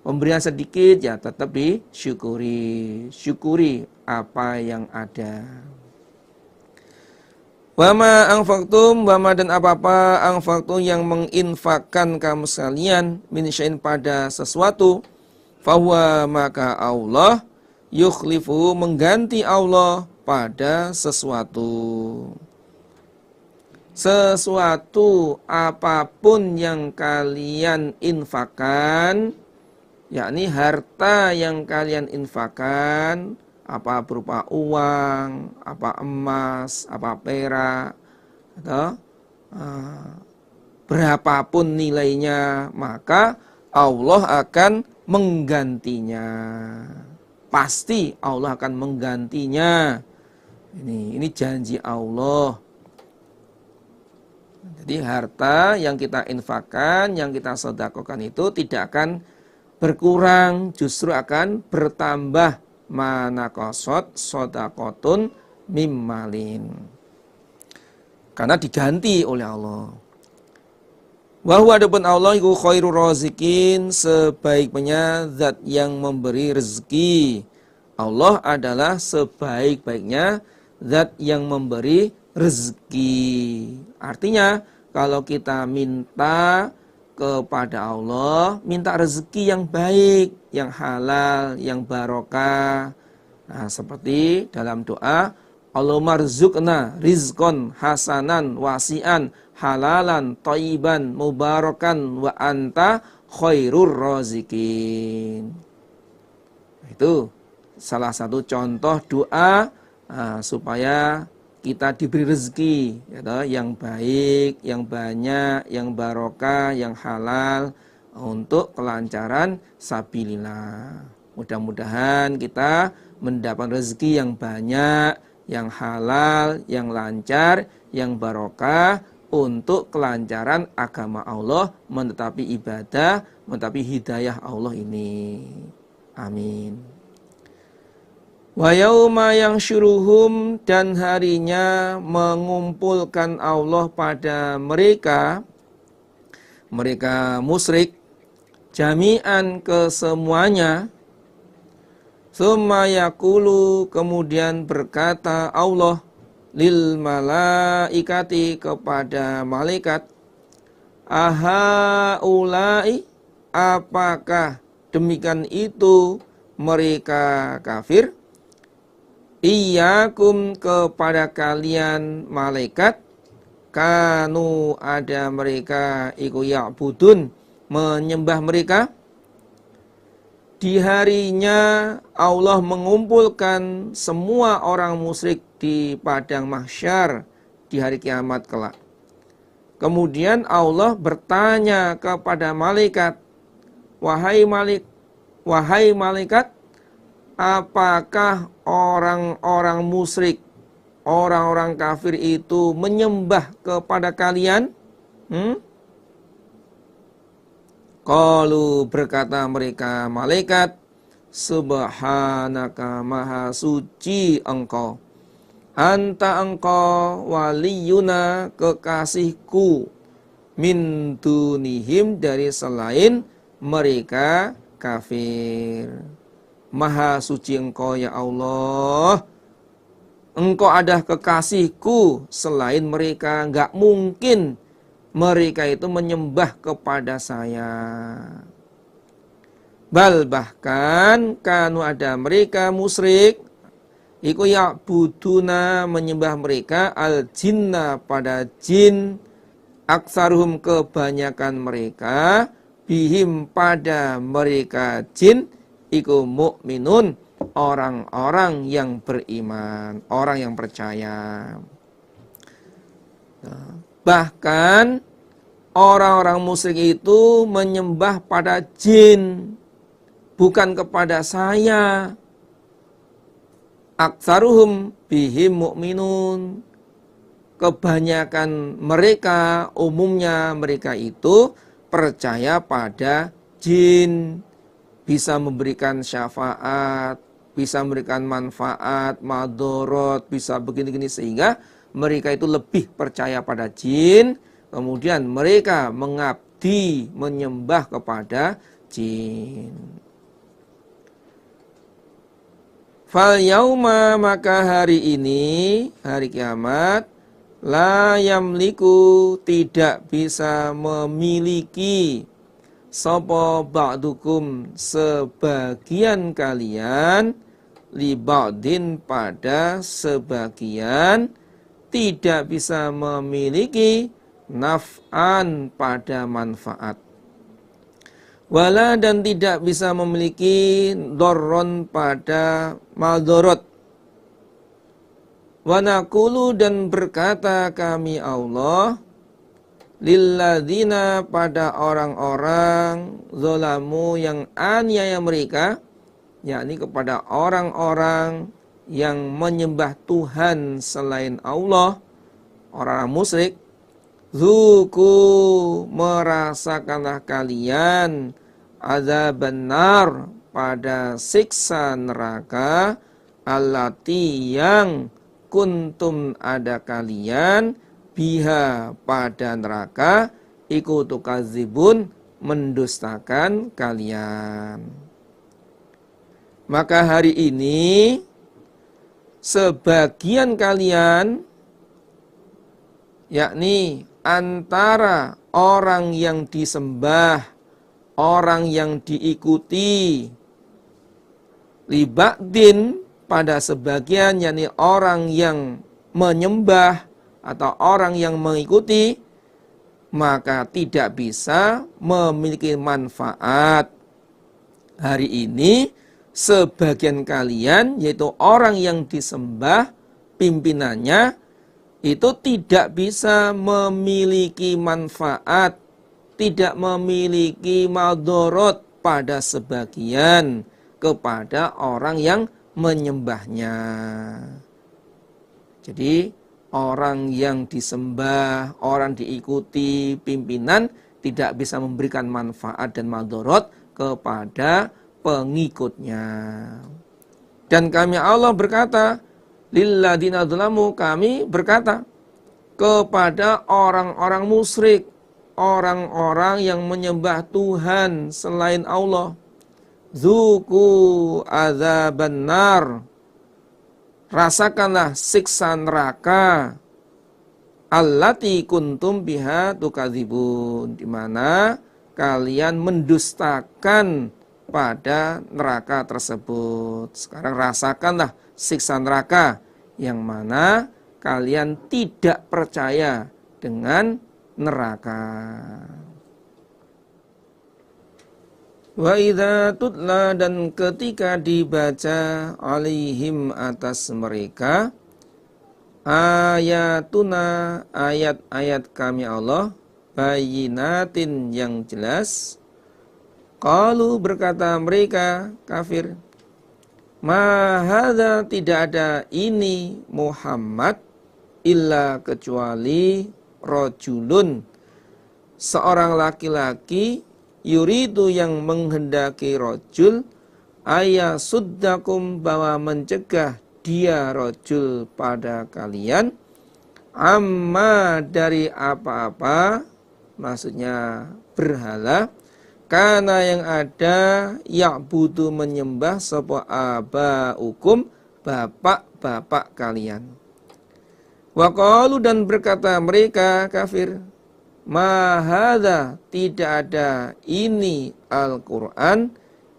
Pemberian sedikit, ya tetap disyukuri. Syukuri apa yang ada. Wama anfaqtum, wama, dan apa-apa, anfaqtum, yang menginfakkan kamu sekalian, min syai'in, pada sesuatu, fahuwa, maka Allah, yukhlifu, mengganti Allah pada sesuatu. Sesuatu apapun yang kalian infakkan, yakni harta yang kalian infakkan, apa berupa uang, apa emas, apa perak, atau berapapun nilainya, maka Allah akan menggantinya. pasti Allah akan menggantinya. Ini janji Allah. Jadi harta yang kita infakkan, yang kita sedekahkan itu tidak akan berkurang, justru akan bertambah. Manaqasat shadaqatun mimmalin. Karena diganti oleh Allah. Wa huwa adapun Allah iku khairur razikin, sebaik-baiknya zat yang memberi rezeki. Allah adalah sebaik-baiknya zat yang memberi rezeki. Artinya kalau kita minta kepada Allah, minta rezeki yang baik, yang halal, yang barokah. Nah, seperti dalam doa, Allahumma rzuqna rizqan hasanan wasi'an halalan thayyiban mubarakan wa anta khairur razikin. Itu salah satu contoh doa supaya kita diberi rezeki yang baik, yang banyak, yang barokah, yang halal untuk kelancaran sabilillah. Mudah-mudahan kita mendapat rezeki yang banyak, yang halal, yang lancar, yang barokah untuk kelancaran agama Allah, menetapi ibadah, menetapi hidayah Allah ini. Amin. Wa yauma yangshuruhum, dan harinya mengumpulkan Allah pada mereka musyrik, jami'an kesemuanya. Tsumma yaqulu, kemudian berkata Allah lil malaikati, kepada malaikat, aha ulai, apakah demikian itu mereka kafir, iyyakum, kepada kalian malaikat, kanu, ada mereka, iku ya'budun, menyembah mereka. Di harinya Allah mengumpulkan semua orang musyrik di padang mahsyar di hari kiamat kelak. Kemudian Allah bertanya kepada malaikat, wahai malaikat, apakah orang-orang musyrik, orang-orang kafir itu menyembah kepada kalian? Qalu, berkata mereka malaikat, subhanaka, maha suci engkau, anta engkau, waliyuna, kekasihku, min dunihim, dari selain mereka kafir. Maha suci engkau ya Allah, engkau ada kekasihku selain mereka, enggak mungkin mereka itu menyembah kepada saya. Bal, bahkan kanu, ada mereka musyrik, iku ya'buduna, menyembah mereka, al jinna, pada jin, aksaruhum, kebanyakan mereka, bihim, pada mereka jin, iku mu'minun, orang-orang yang beriman, orang yang percaya. Bahkan orang-orang musyrik itu menyembah pada jin, bukan kepada saya. Aksaruhum bihim mu'minun, kebanyakan mereka, umumnya mereka itu percaya pada jin, bisa memberikan syafaat, bisa memberikan manfaat, madorot, bisa begini-gini, sehingga mereka itu lebih percaya pada jin, kemudian mereka mengabdi, menyembah kepada jin. Fal yauma, maka hari ini, hari kiamat, la yamliku, tidak bisa memiliki, sapa ba'dukum, sebagian kalian, li ba'din, pada sebagian, tidak bisa memiliki naf'an, pada manfaat, wala, dan tidak bisa memiliki dorron, pada madorot. Wa naqulu, dan berkata kami Allah, lilladzina, pada orang-orang zalamu yang aniaya mereka, yakni kepada orang-orang yang menyembah Tuhan selain Allah, orang musyrik, zuku, merasakanlah kalian azaban nar, pada siksa neraka, allati yang kuntum ada kalian, biha pada neraka, iku tukadzibun, mendustakan kalian. Maka hari ini sebagian kalian, yakni antara orang yang disembah, orang yang diikuti, liba'din, pada sebagian, yakni orang yang menyembah atau orang yang mengikuti, maka tidak bisa memiliki manfaat. Hari ini sebagian kalian, yaitu orang yang disembah, pimpinannya, itu tidak bisa memiliki manfaat, tidak memiliki madorot pada sebagian kepada orang yang menyembahnya. Jadi orang yang disembah, orang diikuti pimpinan tidak bisa memberikan manfaat dan madorot kepada pengikutnya. Dan kami Allah berkata, lilladzina dzalamu, kami berkata kepada orang-orang musyrik, orang-orang yang menyembah Tuhan selain Allah, zuku azaban nar, rasakanlah siksa neraka, allati kuntum biha tukadzibun, di mana kalian mendustakan pada neraka tersebut. Sekarang rasakanlah siksa neraka yang mana kalian tidak percaya dengan neraka. Wa idza tutla, dan ketika dibaca, alaihim, atas mereka, ayatuna, ayat-ayat kami Allah, bayyinatin, yang jelas, qalu, berkata mereka kafir, ma hadza, tidak ada ini Muhammad, illa, kecuali, rajulun, seorang laki-laki, yuridu, yang menghendaki, rajul, ayasuddakum, bahwa mencegah dia rajul pada kalian, amma, dari apa-apa, maksudnya berhala, karena yang ada, ya'budu, menyembah, sapa abaukum, bapak-bapak kalian. Wa qalu, dan berkata mereka kafir, ma hadza, tidak ada ini Al-Quran,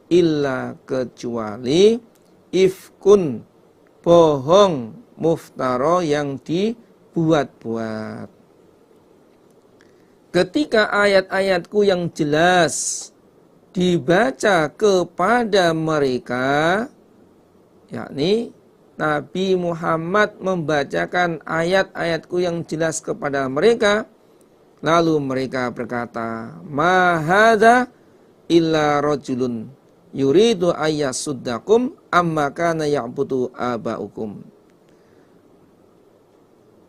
illa, kecuali, ifkun, bohong, muftaro, yang dibuat-buat. Ketika ayat-ayatku yang jelas dibaca kepada mereka, yakni Nabi Muhammad membacakan ayat-ayatku yang jelas kepada mereka, lalu mereka berkata, ma hadza illa rajulun yuridu ayyasuddakum amma kana ya'budu abaukum.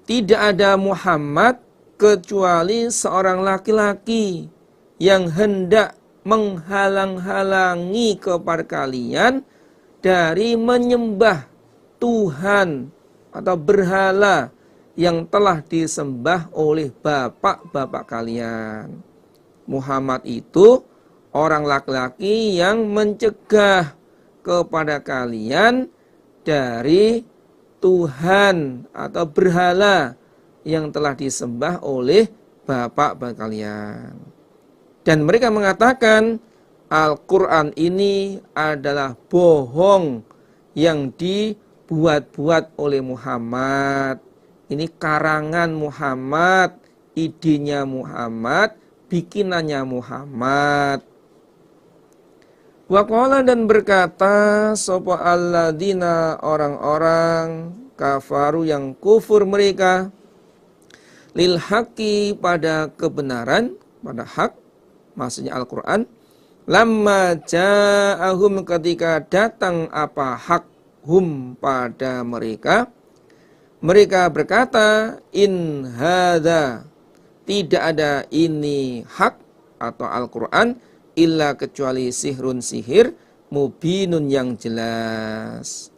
Tidak ada Muhammad kecuali seorang laki-laki yang hendak menghalang-halangi kepada kalian dari menyembah Tuhan atau berhala yang telah disembah oleh bapak-bapak kalian. Muhammad itu orang laki-laki yang mencegah kepada kalian dari Tuhan atau berhala yang telah disembah oleh bapak-bapak kalian. Dan mereka mengatakan Al-Quran ini adalah bohong yang dibuat-buat oleh Muhammad. Ini karangan Muhammad, idenya Muhammad, bikinannya Muhammad. Waqala, dan berkata sapa alladzina, orang-orang kafaru yang kufur mereka, lil haqqi, pada kebenaran, pada hak, maksudnya Al-Quran, Lamma ja'ahum, ketika datang apa hak hum pada mereka, mereka berkata, in hadza, tidak ada ini hak atau Al-Quran, illa kecuali sihrun sihir, mubinun yang jelas.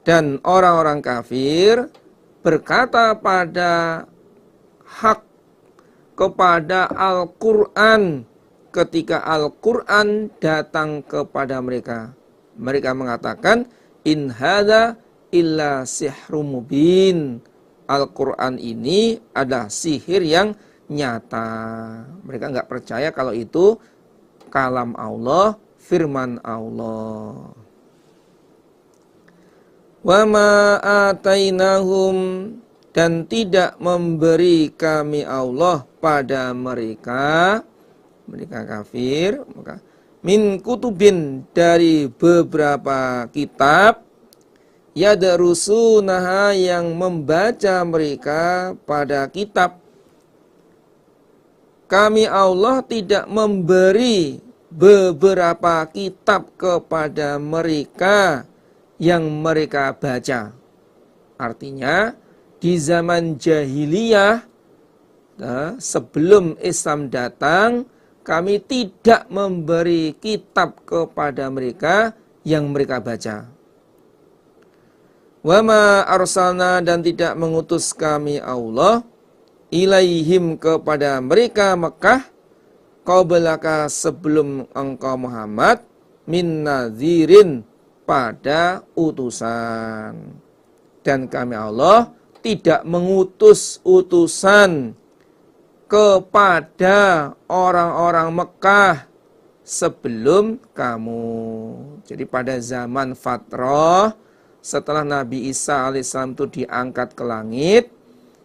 Dan orang-orang kafir berkata pada hak, kepada Al-Quran, ketika Al-Quran datang kepada mereka. Mereka mengatakan, in hadza illa sihrum mubin. Al-Quran ini adalah sihir yang nyata. Mereka nggak percaya kalau itu kalam Allah, firman Allah. Wa ma atainahum, dan tidak memberi kami Allah pada mereka kafir, maka min kutubin, dari beberapa kitab, yadrusunaha, yang membaca mereka pada kitab. Kami Allah tidak memberi beberapa kitab kepada mereka yang mereka baca. Artinya di zaman jahiliyah, sebelum Islam datang, kami tidak memberi kitab kepada mereka yang mereka baca. Wa ma arsalna, dan tidak mengutus kami Allah, ilaihim, kepada mereka Mekah, qablaka, sebelum engkau Muhammad, min nadhirin, pada utusan. Dan kami Allah tidak mengutus utusan kepada orang-orang Mekah sebelum kamu. Jadi pada zaman fatrah, setelah Nabi Isa alaihissalam itu diangkat ke langit,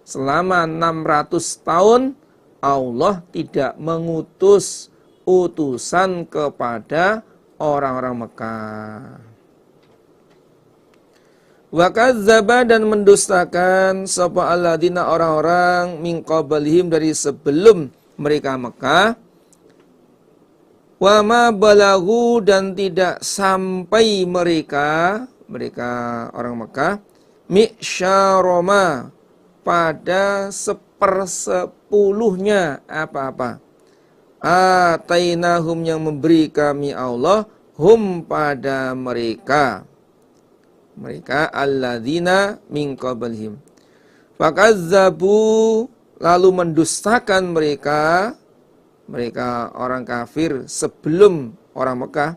selama 600 tahun Allah tidak mengutus utusan kepada orang-orang Mekah. Wa kadzdzaba, dan mendustakan sapa alladzina, orang-orang, min qablihim, dari sebelum mereka Mekah. Wa ma balaghu, dan tidak sampai mereka orang Mekah, mi'syaroma, pada 1/10 apa-apa. Atainahum, yang memberi kami Allah, hum, pada mereka alladzina min qablihim. Fakazzabu, lalu mendustakan mereka orang kafir sebelum orang Mekah,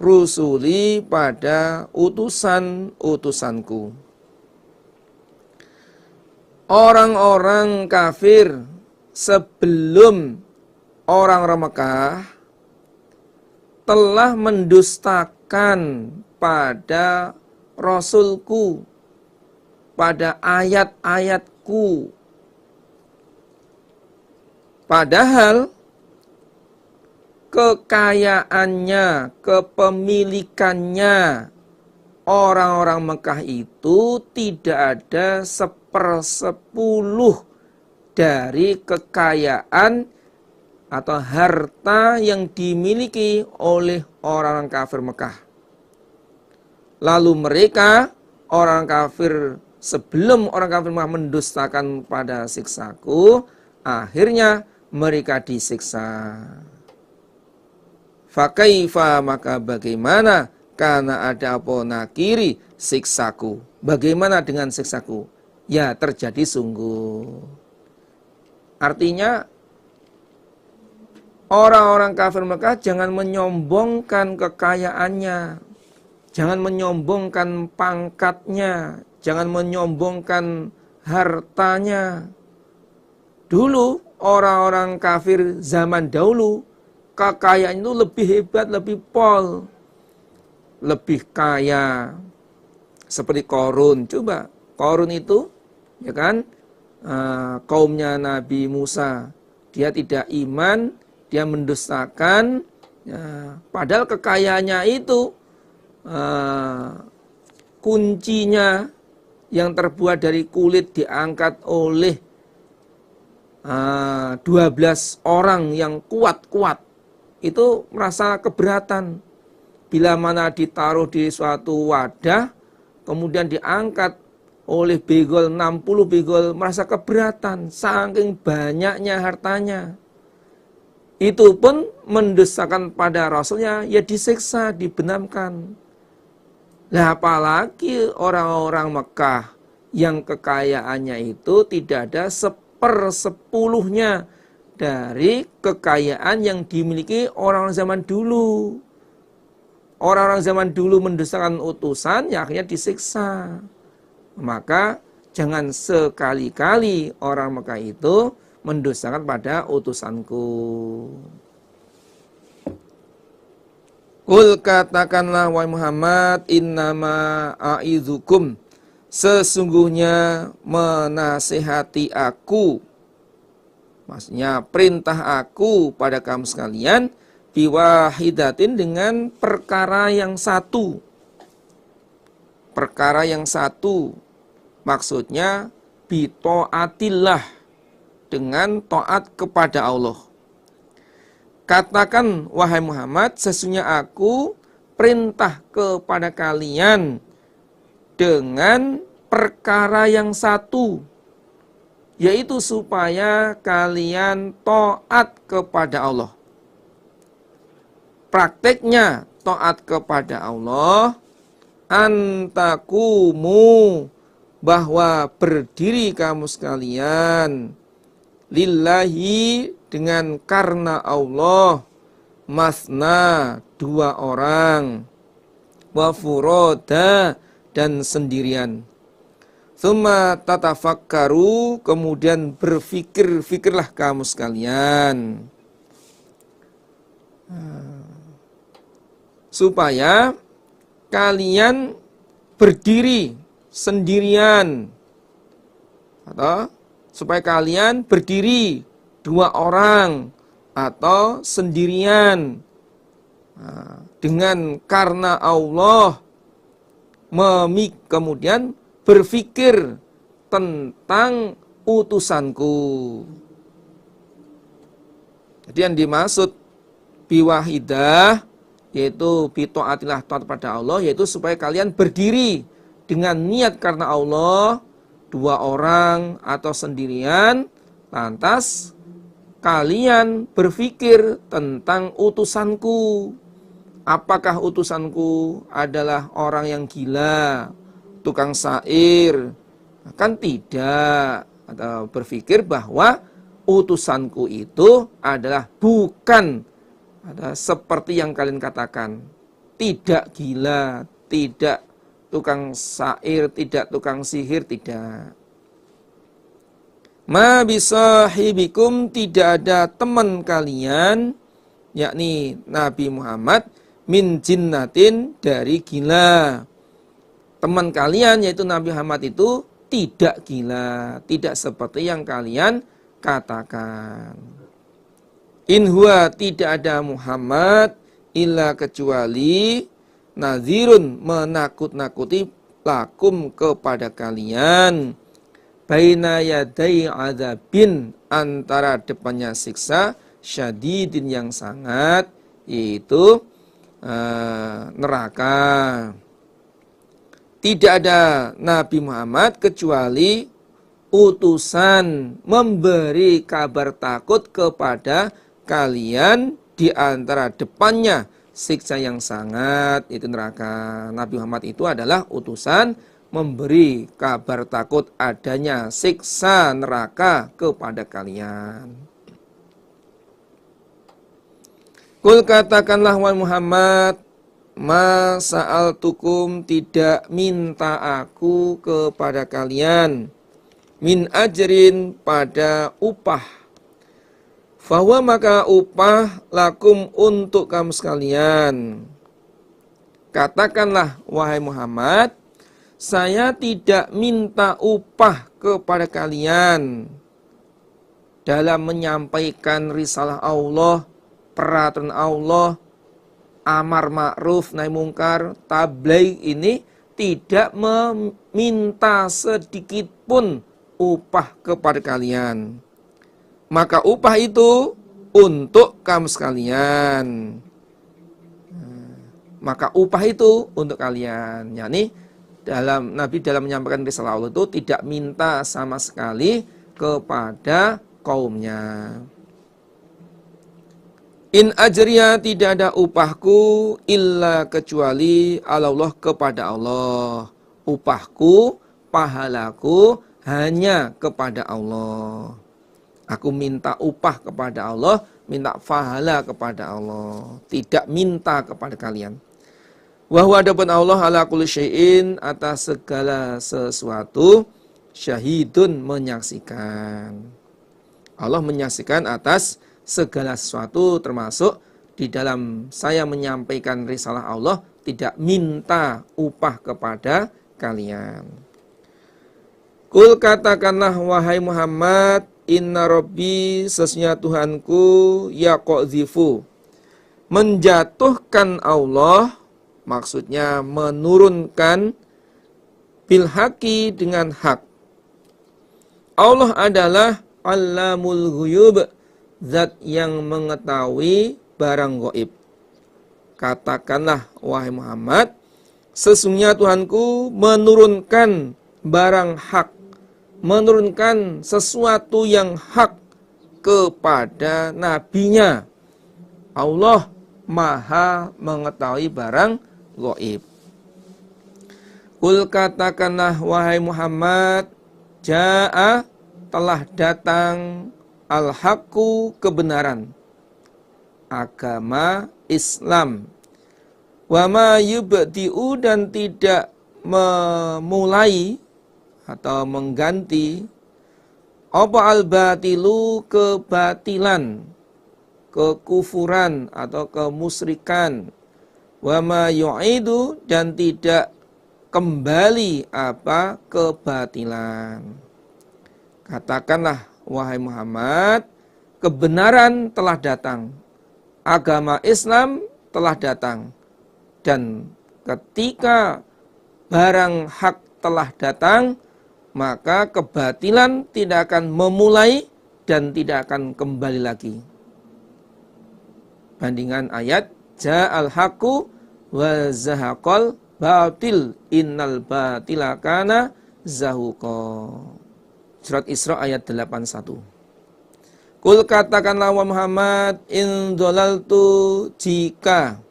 rusuli, pada utusanku. Orang-orang kafir sebelum orang Mekah telah mendustakan pada Rasulku, pada ayat-ayatku. Padahal kekayaannya, kepemilikannya orang-orang Mekah itu tidak ada 1/10 dari kekayaan atau harta yang dimiliki oleh orang kafir Mekah. Lalu mereka, orang kafir sebelum orang kafir Mekah mendustakan pada siksaku, akhirnya mereka disiksa. Fakaifa, maka bagaimana, karena ada apa nakiri, siksaku. Bagaimana dengan siksaku? Ya, terjadi sungguh. Artinya orang-orang kafir Mekah jangan menyombongkan kekayaannya, jangan menyombongkan pangkatnya, jangan menyombongkan hartanya. Dulu orang-orang kafir zaman dahulu kekayaan itu lebih hebat, lebih pol, lebih kaya. Seperti Qarun. Coba Qarun itu, ya kan, kaumnya Nabi Musa, dia tidak iman, dia mendustakan, ya, padahal kekayaannya itu kuncinya yang terbuat dari kulit diangkat oleh 12 orang yang kuat-kuat. itu merasa keberatan. Bila mana ditaruh di suatu wadah, kemudian diangkat oleh begol 60 begol, merasa keberatan, saking banyaknya hartanya. Itu pun mendesakan pada Rasulnya, ya disiksa, dibenamkan. Nah, apalagi orang-orang Mekah yang kekayaannya itu tidak ada 1/10 dari kekayaan yang dimiliki orang zaman dulu. Orang-orang zaman dulu mendesakan utusan, ya akhirnya disiksa. Maka jangan sekali-kali orang Mekah itu mendustakan pada utusanku. Qul katakanlah wahai Muhammad, innama a'idzukum, sesungguhnya menasihati aku, maksudnya perintah aku pada kamu sekalian, biwahidatin, dengan perkara yang satu. Perkara yang satu, maksudnya bita'atillah, dengan taat kepada Allah. Katakan wahai Muhammad, sesungguhnya aku perintah kepada kalian dengan perkara yang satu, yaitu supaya kalian taat kepada Allah. Prakteknya taat kepada Allah, antakumu, bahwa berdiri kamu sekalian, lillahi, dengan karena Allah, masna, 2 orang, wa furoda, dan sendirian. Tsumma tatafakkaru, kemudian berfikirlah kamu sekalian, supaya kalian berdiri sendirian, atau supaya kalian berdiri 2 orang atau sendirian, dengan karena Allah, kemudian berfikir tentang utusanku. Jadi yang dimaksud biwahidah, yaitu bita'atillah, taat pada Allah, yaitu supaya kalian berdiri dengan niat karena Allah, 2 orang atau sendirian, lantas kalian berfikir tentang utusanku. Apakah utusanku adalah orang yang gila, tukang syair? Kan tidak. Atau berfikir bahwa utusanku itu adalah bukan seperti yang kalian katakan. Tidak gila, tidak tukang syair, tidak tukang sihir, tidak. Ma bisahibikum, tidak ada teman kalian, yakni Nabi Muhammad, min jinnatin, dari gila. Teman kalian yaitu Nabi Muhammad itu tidak gila, tidak seperti yang kalian katakan. In huwa, tidak ada Muhammad, illa, kecuali, nazirun, menakut-nakuti, lakum, kepada kalian, baina yadai adzabin, antara depannya siksa, syadidin, yang sangat, yaitu neraka. Tidak ada Nabi Muhammad kecuali utusan memberi kabar takut kepada kalian, di antara depannya siksa yang sangat, itu neraka. Nabi Muhammad itu adalah utusan memberi kabar takut adanya siksa neraka kepada kalian. Kul, katakanlah wahai Muhammad, ma sa'altukum, tidak minta aku kepada kalian, min ajrin, pada upah, fahuwa, maka upah, lakum, untuk kamu sekalian. Katakanlah wahai Muhammad, saya tidak minta upah kepada kalian dalam menyampaikan risalah Allah, peraturan Allah, amar ma'ruf nahi mungkar, tabligh ini, tidak meminta sedikit pun upah kepada kalian. Maka upah itu untuk kamu sekalian. Maka upah itu untuk kalian. Yani Nabi dalam menyampaikan risalah Allah itu tidak minta sama sekali kepada kaumnya. In ajriya, tidak ada upahku illa kecuali Allah, kepada Allah. Upahku, pahalaku hanya kepada Allah. Aku minta upah kepada Allah, minta pahala kepada Allah, tidak minta kepada kalian. Wa huwa adapun Allah ala kulli syai'in, atas segala sesuatu, syahidun, menyaksikan. Allah menyaksikan atas segala sesuatu, termasuk di dalam saya menyampaikan risalah Allah tidak minta upah kepada kalian. Kul, katakanlah wahai Muhammad, inna rabbi, sesungguhnya Tuhanku, yaqdzifu, menjatuhkan Allah, maksudnya menurunkan, bil haqi, dengan hak. Allah adalah Allamul ghuyub, zat yang mengetahui barang gaib. Katakanlah wahai Muhammad, sesungguhnya Tuhanku menurunkan barang hak, menurunkan sesuatu yang hak kepada nabinya. Allah maha mengetahui barang gaib. Kul, katakanlah wahai Muhammad, jaa, telah datang, al-haqqu, kebenaran, agama Islam, wa ma yubdi'u, dan tidak memulai atau mengganti, apa al-batilu, kebatilan, kekufuran atau kemusyrikan, wa ma yu'idu, dan tidak kembali apa kebatilan. Katakanlah wahai Muhammad, kebenaran telah datang, agama Islam telah datang, dan ketika barang hak telah datang, maka kebatilan tidak akan memulai dan tidak akan kembali lagi. Bandingan ayat ja'al haqqu wa zahaqal batil innal batila kana zahuqa. Surat Isra ayat 81. Kul, katakanlah wa Muhammad, in dhalaltu, jika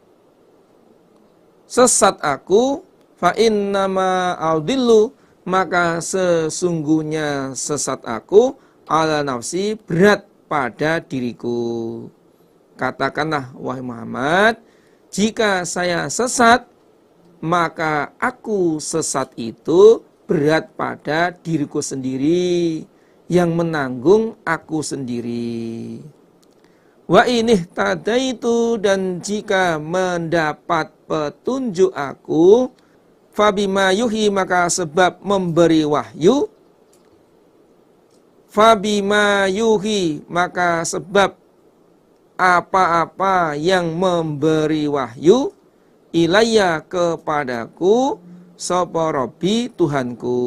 sesat aku, fa innama audillu, maka sesungguhnya sesat aku, ala nafsi, berat pada diriku. Katakanlah wahai Muhammad, jika saya sesat, maka aku sesat itu berat pada diriku sendiri, yang menanggung aku sendiri. Wa inih tadaitu, dan jika mendapat petunjuk aku, fabima yuhi, maka sebab memberi wahyu, fabima yuhi, maka sebab apa-apa yang memberi wahyu, ilayya, kepadaku, sapa Rabbi, Tuhanku.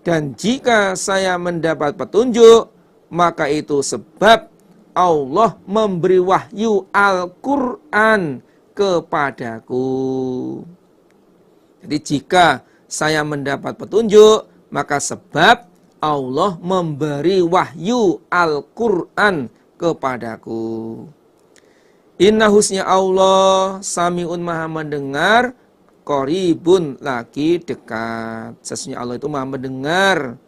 Dan jika saya mendapat petunjuk, maka itu sebab Allah memberi wahyu Al-Quran kepadaku. Jadi jika saya mendapat petunjuk, maka sebab Allah memberi wahyu Al-Quran kepadaku. Inna husnya Allah, sami'un, maha mendengar, qaribun, lagi dekat. Sesungguhnya Allah itu maha mendengar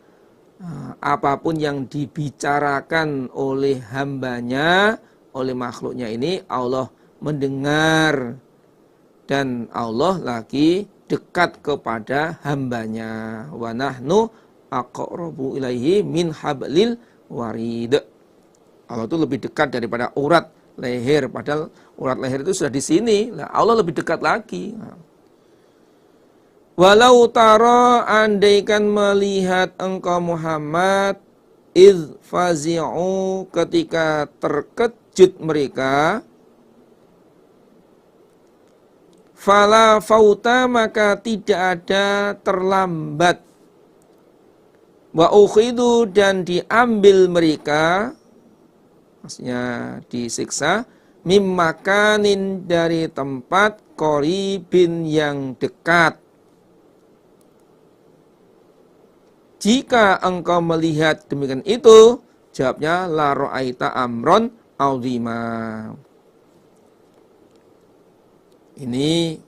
apapun yang dibicarakan oleh hambanya, oleh makhluknya ini, Allah mendengar. Dan Allah lagi dekat kepada hambanya. Wa nahnu aqrabu ilaihi min hablil warid. Allah itu lebih dekat daripada urat leher, padahal urat leher itu sudah di sini. Nah, Allah lebih dekat lagi. Walau tara, andaikan melihat engkau Muhammad, idh fazi'u, ketika terkejut mereka, fala fauta, maka tidak ada terlambat, wa ukhidu, dan diambil mereka, maksudnya disiksa, mimmakanin dari tempat, qoribin yang dekat. Jika engkau melihat demikian itu, jawabnya la ra'aita amron azima. Ini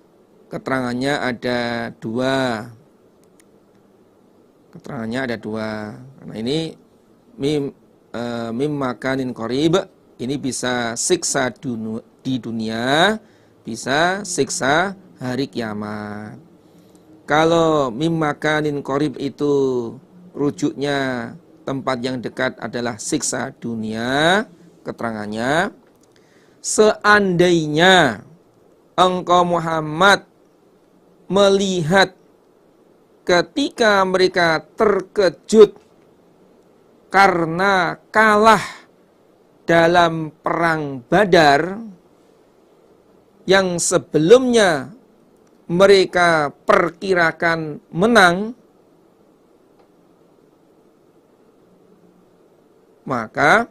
keterangannya ada dua. Karena ini mim makanin qorib, ini bisa siksa di dunia, bisa siksa hari kiamat. Kalau mim makanin qorib itu rujuknya tempat yang dekat adalah siksa dunia, keterangannya seandainya engkau Muhammad melihat ketika mereka terkejut karena kalah dalam perang Badar yang sebelumnya mereka perkirakan menang, maka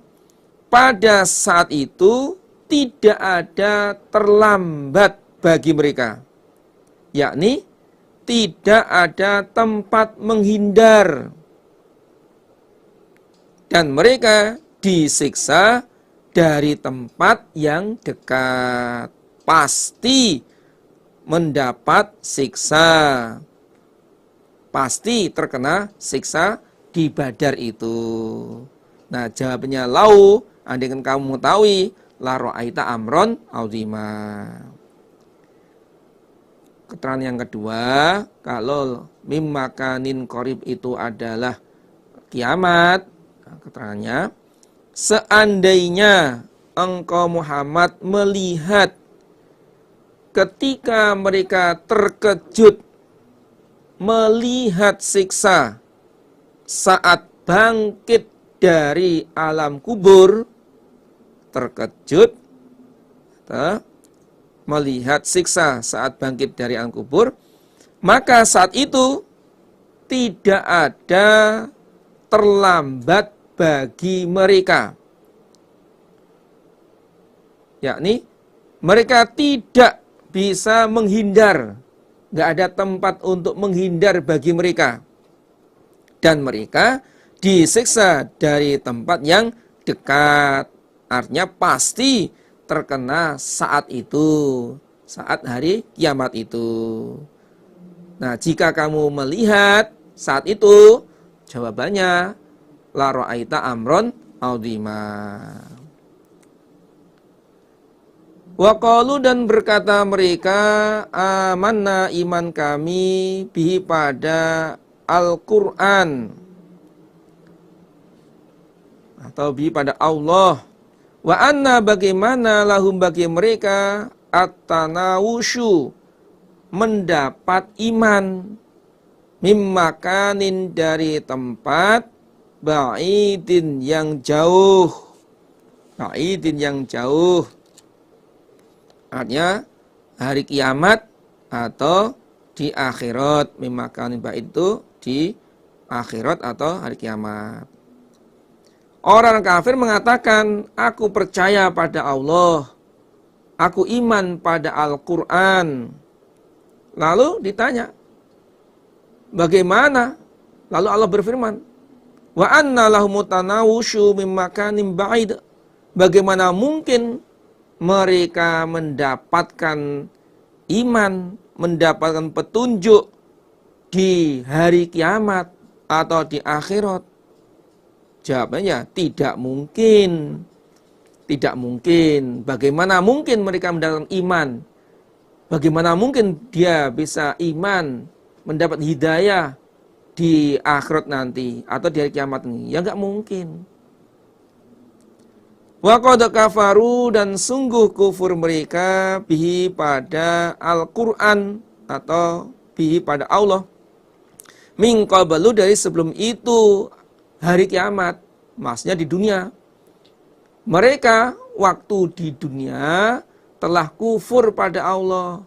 pada saat itu tidak ada terlambat bagi mereka, yakni tidak ada tempat menghindar, dan mereka disiksa dari tempat yang dekat, pasti mendapat siksa, pasti terkena siksa di Badar itu. Nah, jawabannya lau, andaikan kamu mengetahui, la ra'aita amron azima. Keterangan yang kedua, kalau mim makanin qorib itu adalah kiamat, keterangannya seandainya engkau Muhammad melihat ketika mereka terkejut melihat siksa saat bangkit dari alam kubur, terkejut melihat siksa saat bangkit dari alam kubur, maka saat itu tidak ada terlambat bagi mereka, yakni mereka tidak bisa menghindar, nggak ada tempat untuk menghindar bagi mereka, dan mereka disiksa dari tempat yang dekat, artinya pasti terkena saat itu, saat hari kiamat itu. Nah, jika kamu melihat saat itu, jawabannya la ra'aita amron azima. Wa qalu, dan berkata mereka, amanna iman kami bihi pada Al-Qur'an, atau bihi pada Allah. Wa anna, bagaimana lahum bagi mereka at-tanawushu mendapat iman, mimmakanin dari tempat, ba'idin yang jauh, ba'idin yang jauh, artinya hari kiamat atau di akhirat. Mimmakanin ba'id itu di akhirat atau hari kiamat. Orang kafir mengatakan, aku percaya pada Allah, aku iman pada Al-Quran. Lalu ditanya, bagaimana? Lalu Allah berfirman, wa anna lahum tanawushu mim makanin ba'id. Bagaimana mungkin mereka mendapatkan iman, mendapatkan petunjuk di hari kiamat atau di akhirat? Jawabannya tidak mungkin. Tidak mungkin. Bagaimana mungkin mereka mendapatkan iman? Bagaimana mungkin dia bisa iman, mendapat hidayah di akhirat nanti atau di hari kiamat ini? Ya enggak mungkin. Wa qad kafaru, dan sungguh kufur mereka bihi pada Al-Qur'an atau bihi pada Allah, min qablu, dari sebelum itu hari kiamat, maksudnya di dunia. Mereka waktu di dunia telah kufur pada Allah,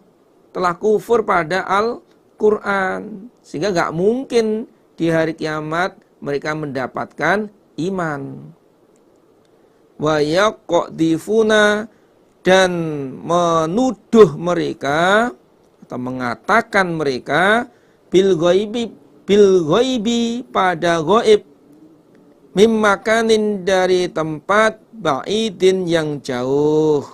telah kufur pada Al-Quran, sehingga gak mungkin di hari kiamat mereka mendapatkan iman. wa yaqdifuna, dan menuduh mereka atau mengatakan mereka bil ghaibi pada ghaib, mimmakanin dari tempat ba'idin yang jauh,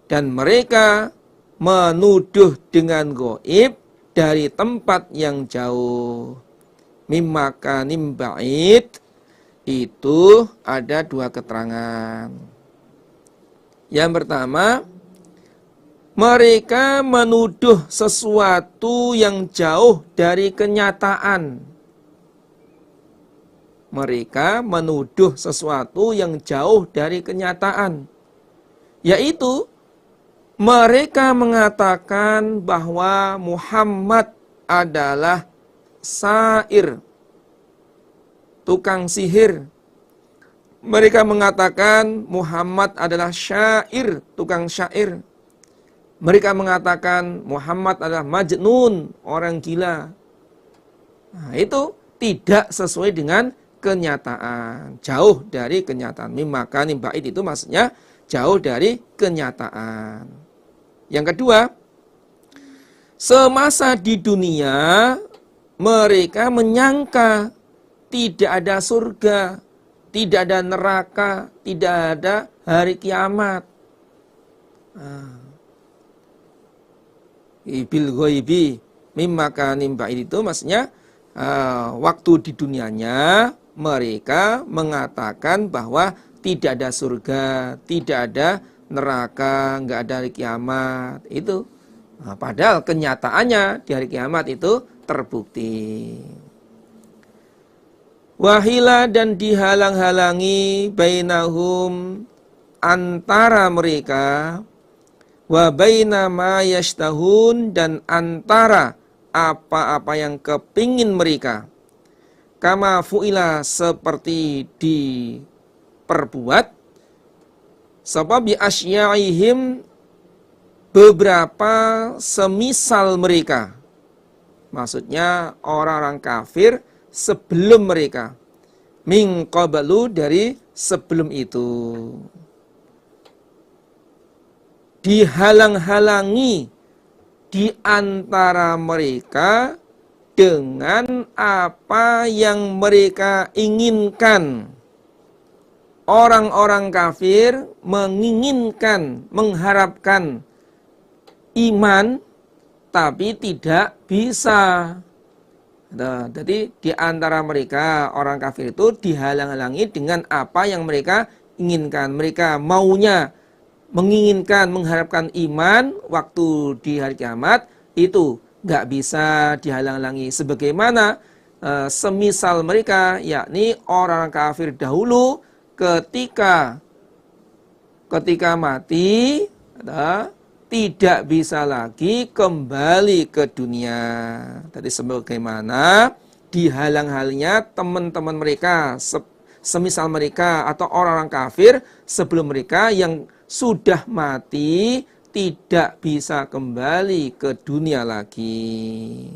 dan mereka menuduh dengan ghaib dari tempat yang jauh. Mimmakanim ba'id itu ada dua keterangan. Yang pertama, mereka menuduh sesuatu yang jauh dari kenyataan. Mereka menuduh sesuatu yang jauh dari kenyataan. Yaitu, mereka mengatakan bahwa Muhammad adalah sair, tukang sihir. Mereka mengatakan Muhammad adalah syair, tukang syair. Mereka mengatakan Muhammad adalah majnun, orang gila. Nah, itu tidak sesuai dengan kenyataan, jauh dari kenyataan. Mimakanim ba'id itu maksudnya jauh dari kenyataan. Yang kedua, semasa di dunia mereka menyangka tidak ada surga, tidak ada neraka, tidak ada hari kiamat. Bil ghaibi mimmakanim ba'id itu maksudnya waktu di dunianya mereka mengatakan bahwa tidak ada surga, tidak ada neraka, enggak ada hari kiamat. Itu padahal kenyataannya di hari kiamat itu terbukti. Wahila, dan dihalang-halangi bainahum antara mereka, wa baina ma yashtahun, dan antara apa-apa yang kepingin mereka, kama fu'ila, seperti diperbuat, sebab bi asyaihim, beberapa semisal mereka, maksudnya orang-orang kafir sebelum mereka, min qablu, dari sebelum itu. Dihalang-halangi di antara mereka dengan apa yang mereka inginkan. Orang-orang kafir menginginkan, mengharapkan iman, tapi tidak bisa. Nah, jadi di antara mereka orang kafir itu dihalang-halangi dengan apa yang mereka inginkan. Mereka maunya, menginginkan, mengharapkan iman waktu di hari kiamat, itu nggak bisa dihalang-halangi. Sebagaimana semisal mereka, yakni orang kafir dahulu ketika mati, tidak bisa lagi kembali ke dunia. Tadi sebagaimana dihalang-halangnya teman-teman mereka, semisal mereka atau orang-orang kafir sebelum mereka yang sudah mati tidak bisa kembali ke dunia lagi.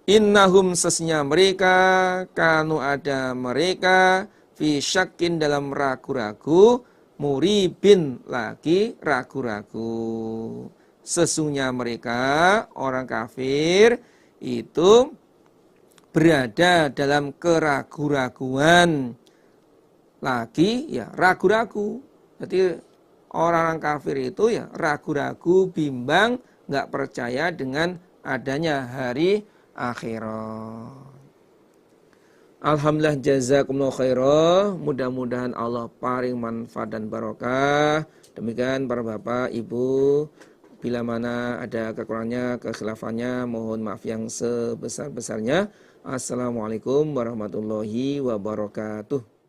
Innahum, sesnya mereka, kanu ada mereka, fi syakin, dalam ragu-ragu, muribin, lagi ragu-ragu. Sesungguhnya mereka orang kafir itu berada dalam keragu-raguan, lagi ya ragu-ragu. Jadi orang kafir itu ya ragu-ragu, bimbang, nggak percaya dengan adanya hari akhirat. Alhamdulillah, jazakumullah khairah. Mudah-mudahan Allah paring manfaat dan barokah. Demikian para bapak, ibu, bila mana ada kekurangannya, kekhilafannya, mohon maaf yang sebesar-besarnya. Assalamualaikum warahmatullahi wabarakatuh.